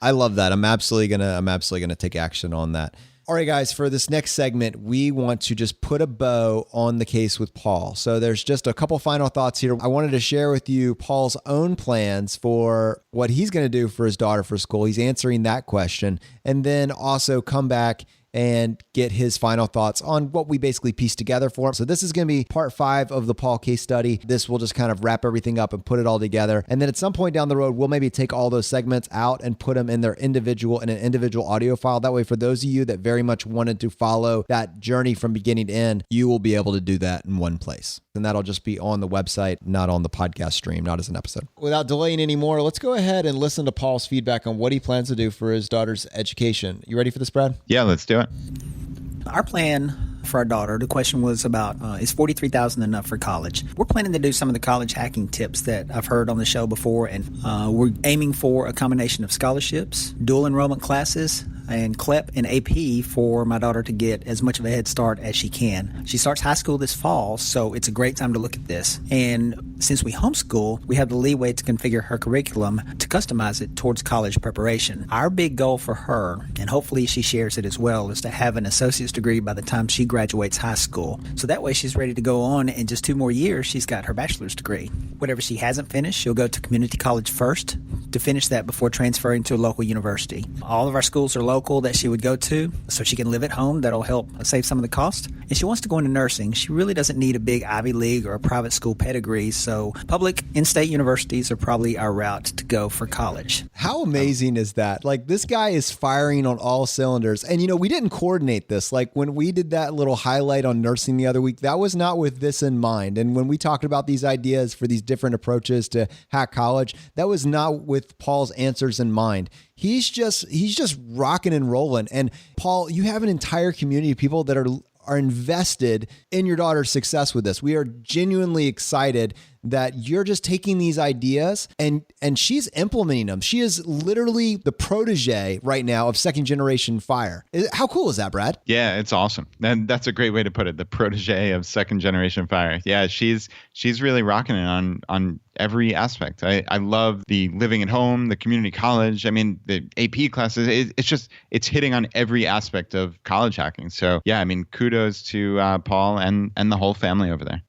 I love that. I'm absolutely gonna take action on that. All right, guys, for this next segment, we want to just put a bow on the case with Paul. So there's just a couple final thoughts here. I wanted to share with you Paul's own plans for what he's going to do for his daughter for school. He's answering that question, and then also come back and get his final thoughts on what we basically pieced together for him. So this is going to be part 5 of the Paul case study. This will just kind of wrap everything up and put it all together. And then at some point down the road, we'll maybe take all those segments out and put them in an individual audio file. That way, for those of you that very much wanted to follow that journey from beginning to end, you will be able to do that in one place. And that'll just be on the website, not on the podcast stream, not as an episode. Without delaying anymore, let's go ahead and listen to Paul's feedback on what he plans to do for his daughter's education. You ready for this, Brad? Yeah, let's do it. Our plan for our daughter, the question was about, is $43,000 enough for college? We're planning to do some of the college hacking tips that I've heard on the show before, and we're aiming for a combination of scholarships, dual enrollment classes, and CLEP and AP for my daughter to get as much of a head start as she can. She starts high school this fall, so it's a great time to look at this. And since we homeschool, we have the leeway to configure her curriculum to customize it towards college preparation. Our big goal for her, and hopefully she shares it as well, is to have an associate's degree by the time she graduates high school. So that way she's ready to go on. In just 2 more years, she's got her bachelor's degree. Whatever she hasn't finished, she'll go to community college first to finish that before transferring to a local university. All of our schools are local that she would go to, so she can live at home. That'll help save some of the cost. And she wants to go into nursing. She really doesn't need a big Ivy League or a private school pedigree, so public in-state universities are probably our route to go for college. How amazing is that? Like, this guy is firing on all cylinders. And, we didn't coordinate this. Like, when we did that little highlight on nursing the other week, that was not with this in mind. And when we talked about these ideas for these different approaches to hack college, that was not with Paul's answers in mind. He's just rocking and rolling. And Paul, you have an entire community of people that are invested in your daughter's success with this. We are genuinely excited that you're just taking these ideas and she's implementing them. She is literally the protege right now of second generation FIRE. How cool is that, Brad? Yeah, it's awesome. And that's a great way to put it. The protege of second generation FIRE. Yeah, she's really rocking it on every aspect. I love the living at home, the community college. I mean, the AP classes, it's hitting on every aspect of college hacking. So yeah, I mean, kudos to Paul and the whole family over there.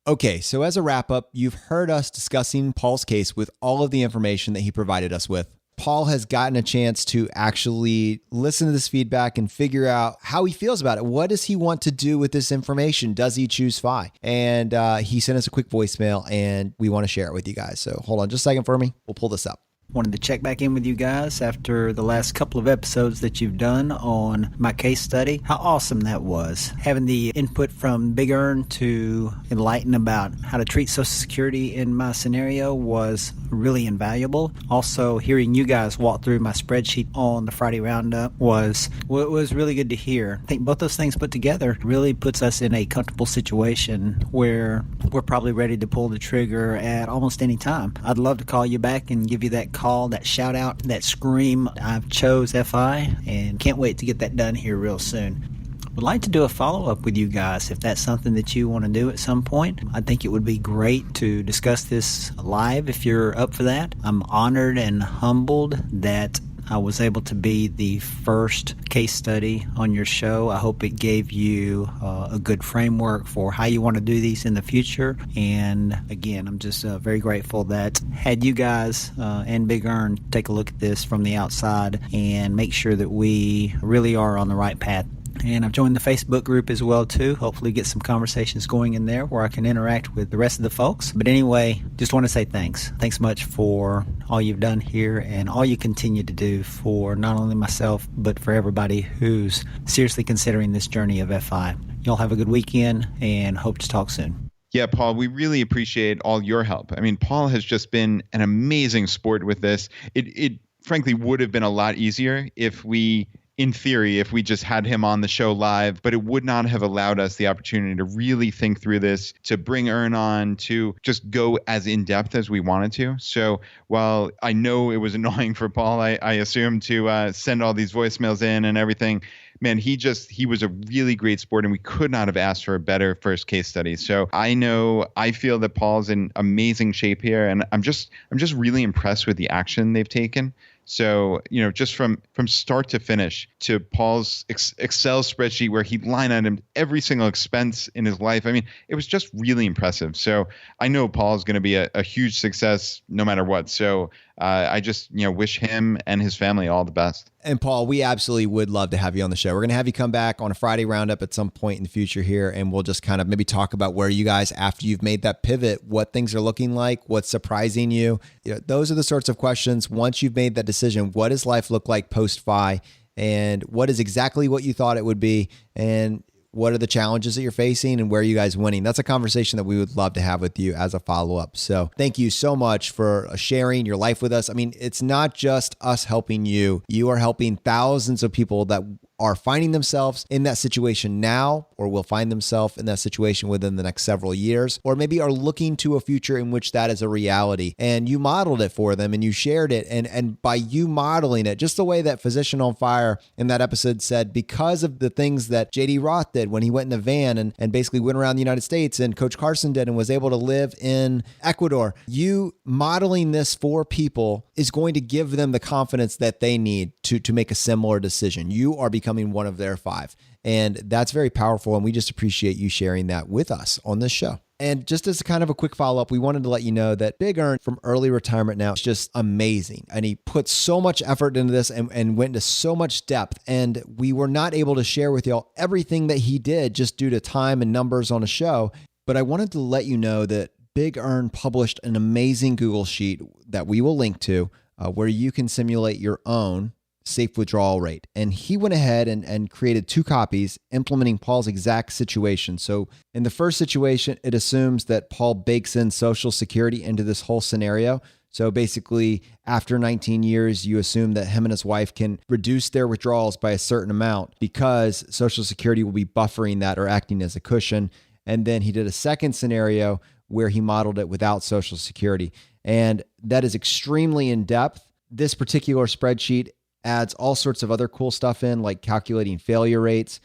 Okay, so as a wrap up, you've heard us discussing Paul's case with all of the information that he provided us with. Paul has gotten a chance to actually listen to this feedback and figure out how he feels about it. What does he want to do with this information? Does he choose FI? And he sent us a quick voicemail, and we want to share it with you guys. So hold on just a second for me. We'll pull this up. Wanted to check back in with you guys after the last couple of episodes that you've done on my case study. How awesome that was. Having the input from Big Earn to enlighten about how to treat Social Security in my scenario was really invaluable. Also, hearing you guys walk through my spreadsheet on the Friday Roundup was really good to hear. I think both those things put together really puts us in a comfortable situation where we're probably ready to pull the trigger at almost any time. I'd love to call you back and give you that call, that shout out, that scream, I've ChooseFI, and can't wait to get that done here real soon. Would like to do a follow-up with you guys if that's something that you want to do at some point. I think it would be great to discuss this live if you're up for that. I'm honored and humbled that I was able to be the first case study on your show. I hope it gave you a good framework for how you want to do these in the future. And again, I'm just very grateful that had you guys and Big Earn take a look at this from the outside and make sure that we really are on the right path. And I've joined the Facebook group as well, too. Hopefully get some conversations going in there where I can interact with the rest of the folks. But anyway, just want to say thanks. Thanks much for all you've done here and all you continue to do for not only myself, but for everybody who's seriously considering this journey of FI. Y'all have a good weekend and hope to talk soon. Yeah, Paul, we really appreciate all your help. I mean, Paul has just been an amazing sport with this. It frankly would have been a lot easier if we just had him on the show live, but it would not have allowed us the opportunity to really think through this, to bring Earn on, to just go as in-depth as we wanted to. So while I know it was annoying for Paul, I assume, to send all these voicemails in and everything, man, he was a really great sport, and we could not have asked for a better first case study. So I feel that Paul's in amazing shape here, and I'm just really impressed with the action they've taken. So, just from start to finish, to Paul's Excel spreadsheet where he line itemed every single expense in his life. I mean, it was just really impressive. So I know Paul's going to be a huge success no matter what. So I just, wish him and his family all the best. And Paul, we absolutely would love to have you on the show. We're going to have you come back on a Friday Roundup at some point in the future here, and we'll just kind of maybe talk about where you guys, after you've made that pivot, what things are looking like, what's surprising you. Those are the sorts of questions. Once you've made that decision, what does life look like post-FI, and what is exactly what you thought it would be, and what are the challenges that you're facing, and where are you guys winning? That's a conversation that we would love to have with you as a follow-up. So thank you so much for sharing your life with us. I mean, it's not just us helping you. You are helping thousands of people that are finding themselves in that situation now, or will find themselves in that situation within the next several years, or maybe are looking to a future in which that is a reality. And you modeled it for them and you shared it. And by you modeling it, just the way that Physician on Fire in that episode said, because of the things that JD Roth did when he went in the van and basically went around the United States, and Coach Carson did and was able to live in Ecuador, you modeling this for people is going to give them the confidence that they need to make a similar decision. You are becoming one of their 5. And that's very powerful. And we just appreciate you sharing that with us on this show. And just as a kind of a quick follow-up, we wanted to let you know that Big Earn from Early Retirement Now is just amazing. And he put so much effort into this and went into so much depth. And we were not able to share with y'all everything that he did just due to time and numbers on a show. But I wanted to let you know that Big Earn published an amazing Google Sheet that we will link to where you can simulate your own safe withdrawal rate. And he went ahead and created 2 copies implementing Paul's exact situation. So in the first situation, it assumes that Paul bakes in Social Security into this whole scenario. So basically, after 19 years, you assume that him and his wife can reduce their withdrawals by a certain amount because Social Security will be buffering that or acting as a cushion. And then he did a second scenario where he modeled it without Social Security. And that is extremely in-depth. This particular spreadsheet adds all sorts of other cool stuff in, like calculating failure rates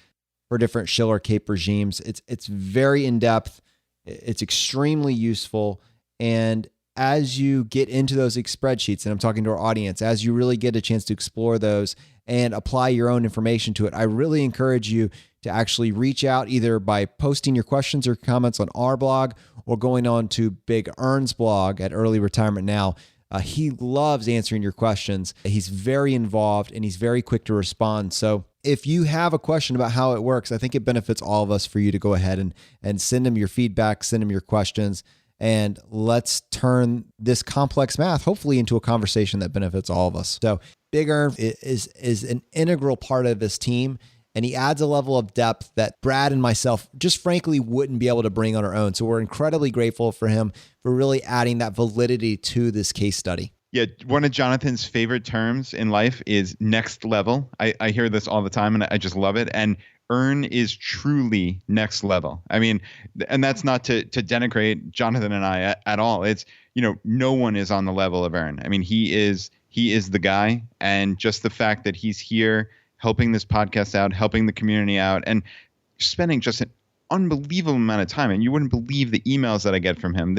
for different Shiller-Cape regimes. It's very in-depth. It's extremely useful. And as you get into those spreadsheets, and I'm talking to our audience, as you really get a chance to explore those and apply your own information to it, I really encourage you to actually reach out either by posting your questions or comments on our blog or going on to Big Earn's blog at Early Retirement Now. He loves answering your questions. He's very involved and he's very quick to respond. So if you have a question about how it works, I think it benefits all of us for you to go ahead and send him your feedback, send him your questions, and let's turn this complex math hopefully into a conversation that benefits all of us. So Big Earn is an integral part of this team, and he adds a level of depth that Brad and myself just frankly wouldn't be able to bring on our own. So we're incredibly grateful for him for really adding that validity to this case study. Yeah, one of Jonathan's favorite terms in life is next level. I hear this all the time, and I just love it. And Earn is truly next level. I mean, and that's not to denigrate Jonathan and I at all. It's, no one is on the level of Earn. I mean, he is the guy, and just the fact that he's here helping this podcast out, helping the community out, and spending just an unbelievable amount of time. And you wouldn't believe the emails that I get from him.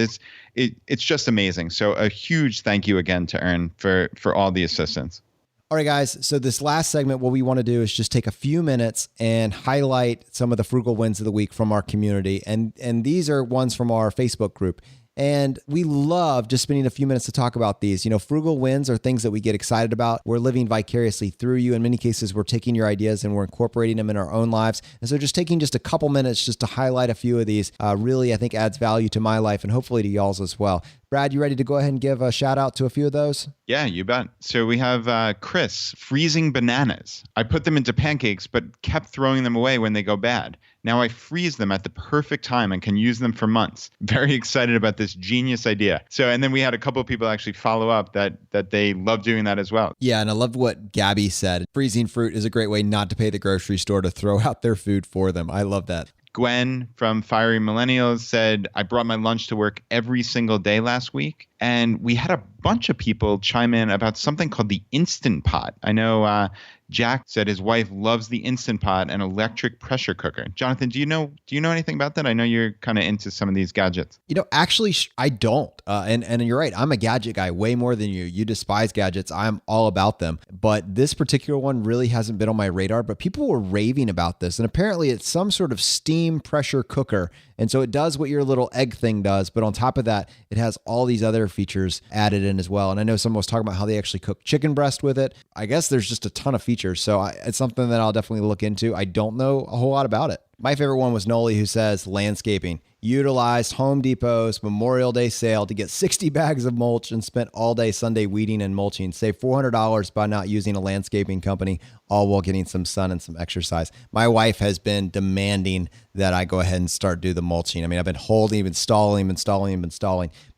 It's just amazing. So a huge thank you again to Earn for all the assistance. All right, guys. So this last segment, what we want to do is just take a few minutes and highlight some of the frugal wins of the week from our community. And these are ones from our Facebook group. And we love just spending a few minutes to talk about these. Frugal wins are things that we get excited about. We're living vicariously through you. In many cases, we're taking your ideas and we're incorporating them in our own lives. And so just taking just a couple minutes just to highlight a few of these really, I think, adds value to my life and hopefully to y'all's as well. Brad, you ready to go ahead and give a shout out to a few of those? Yeah, you bet. So we have Chris, freezing bananas. I put them into pancakes, but kept throwing them away when they go bad. Now I freeze them at the perfect time and can use them for months. Very excited about this genius idea. So, and then we had a couple of people actually follow up that they love doing that as well. Yeah, and I loved what Gabby said. Freezing fruit is a great way not to pay the grocery store to throw out their food for them. I love that. Gwen from Fiery Millennials said, I brought my lunch to work every single day last week. And we had a bunch of people chime in about something called the Instant Pot. I know Jack said his wife loves the Instant Pot and electric pressure cooker. Jonathan, do you know anything about that? I know you're kind of into some of these gadgets. Actually, I don't. And you're right. I'm a gadget guy way more than you. You despise gadgets. I'm all about them. But this particular one really hasn't been on my radar. But people were raving about this. And apparently it's some sort of steam pressure cooker. And so it does what your little egg thing does. But on top of that, it has all these other features added in as well. And I know someone was talking about how they actually cook chicken breast with it. I guess there's just a ton of features. So it's something that I'll definitely look into. I don't know a whole lot about it. My favorite one was Noli, who says landscaping. Utilized Home Depot's Memorial Day sale to get 60 bags of mulch and spent all day Sunday weeding and mulching. Saved $400 by not using a landscaping company, all while getting some sun and some exercise. My wife has been demanding that I go ahead and start do the mulching. I mean, I've been holding, installing.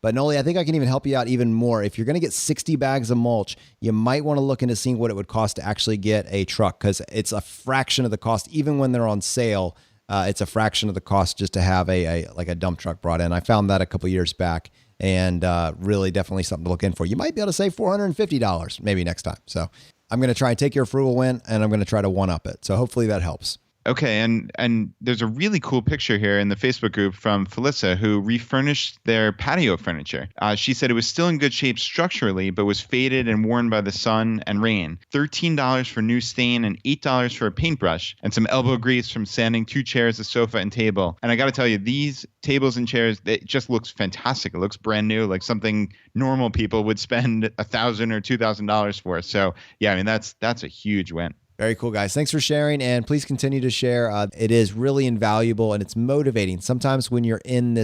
But Noli, I think I can even help you out even more. If you're going to get 60 bags of mulch, you might want to look into seeing what it would cost to actually get a truck, because it's a fraction of the cost, even when they're on sale. It's a fraction of the cost just to have a dump truck brought in. I found that a couple years back, and really definitely something to look in for. You might be able to save $450 maybe next time. So I'm going to try and take your frugal win, and I'm going to try to one-up it. So hopefully that helps. Okay, and there's a really cool picture here in the Facebook group from Felissa, who refurnished their patio furniture. She said it was still in good shape structurally, but was faded and worn by the sun and rain. $13 for new stain and $8 for a paintbrush, and some elbow grease from sanding 2 chairs, a sofa, and table. And I got to tell you, these tables and chairs, it just looks fantastic. It looks brand new, like something normal people would spend $1,000 or $2,000 for. So yeah, I mean, that's a huge win. Very cool, guys. Thanks for sharing, and please continue to share. It is really invaluable, and it's motivating. Sometimes when you're in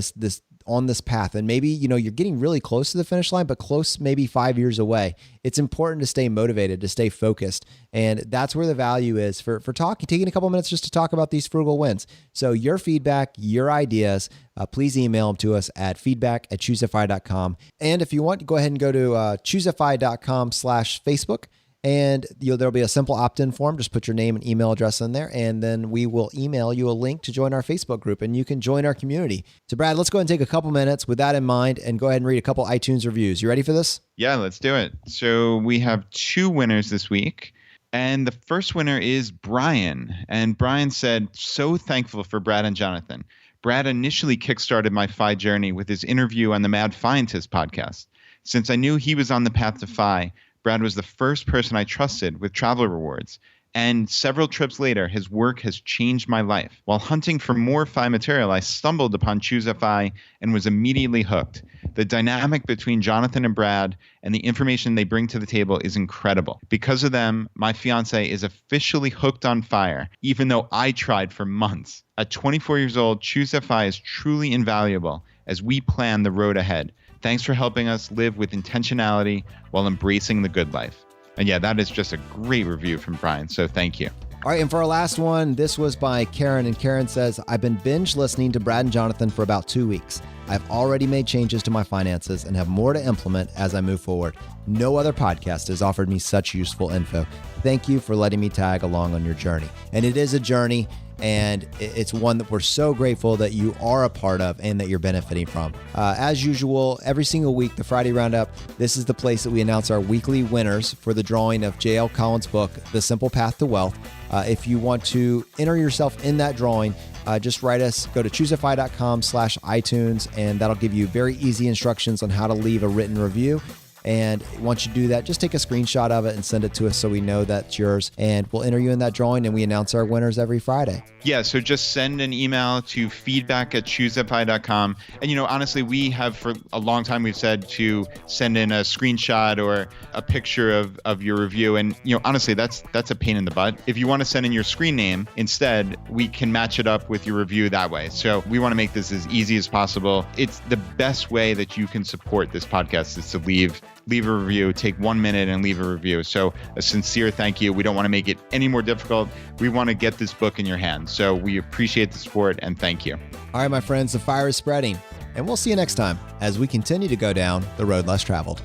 on this path, and maybe you're getting really close to the finish line, but close maybe 5 years away, it's important to stay motivated, to stay focused, and that's where the value is for taking a couple minutes just to talk about these frugal wins. So your feedback, your ideas, please email them to us at feedback@ChooseFI.com. And if you want, go ahead and go to ChooseFI.com/Facebook. And there'll be a simple opt-in form. Just put your name and email address in there, and then we will email you a link to join our Facebook group, and you can join our community. So Brad, let's go ahead and take a couple minutes with that in mind and go ahead and read a couple iTunes reviews. You ready for this? Yeah, let's do it. So we have 2 winners this week. And the first winner is Brian. And Brian said, so thankful for Brad and Jonathan. Brad initially kickstarted my FI journey with his interview on the Mad Fientist podcast. Since I knew he was on the path to FI, Brad was the first person I trusted with travel rewards. And several trips later, his work has changed my life. While hunting for more FI material, I stumbled upon ChooseFI and was immediately hooked. The dynamic between Jonathan and Brad and the information they bring to the table is incredible. Because of them, my fiance is officially hooked on FIRE, even though I tried for months. At 24 years old, ChooseFI is truly invaluable as we plan the road ahead. Thanks for helping us live with intentionality while embracing the good life. And yeah, that is just a great review from Brian, so thank you. All right, and for our last one, this was by Karen, and Karen says, I've been binge listening to Brad and Jonathan for about 2 weeks. I've already made changes to my finances and have more to implement as I move forward. No other podcast has offered me such useful info. Thank you for letting me tag along on your journey. And it is a journey, and it's one that we're so grateful that you are a part of and that you're benefiting from. As usual, every single week, the Friday Roundup, this is the place that we announce our weekly winners for the drawing of J.L. Collins' book, The Simple Path to Wealth. If you want to enter yourself in that drawing, just write us, go to ChooseFI.com/iTunes, and that'll give you very easy instructions on how to leave a written review. And once you do that, just take a screenshot of it and send it to us so we know that's yours. And we'll enter you in that drawing, and we announce our winners every Friday. Yeah, so just send an email to feedback@ChooseFI.com. And, honestly, we have for a long time, we've said to send in a screenshot or a picture of your review. And, honestly, that's a pain in the butt. If you want to send in your screen name instead, we can match it up with your review that way. So we want to make this as easy as possible. It's the best way that you can support this podcast is to leave a review, take 1 minute and leave a review. So a sincere thank you. We don't want to make it any more difficult. We want to get this book in your hands. So we appreciate the support and thank you. All right, my friends, the fire is spreading, and we'll see you next time as we continue to go down the road less traveled.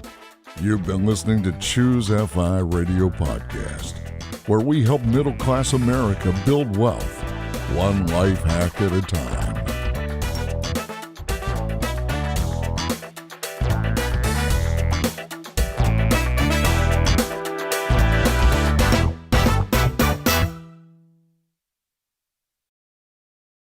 You've been listening to ChooseFI Radio Podcast, where we help middle-class America build wealth, one life hack at a time.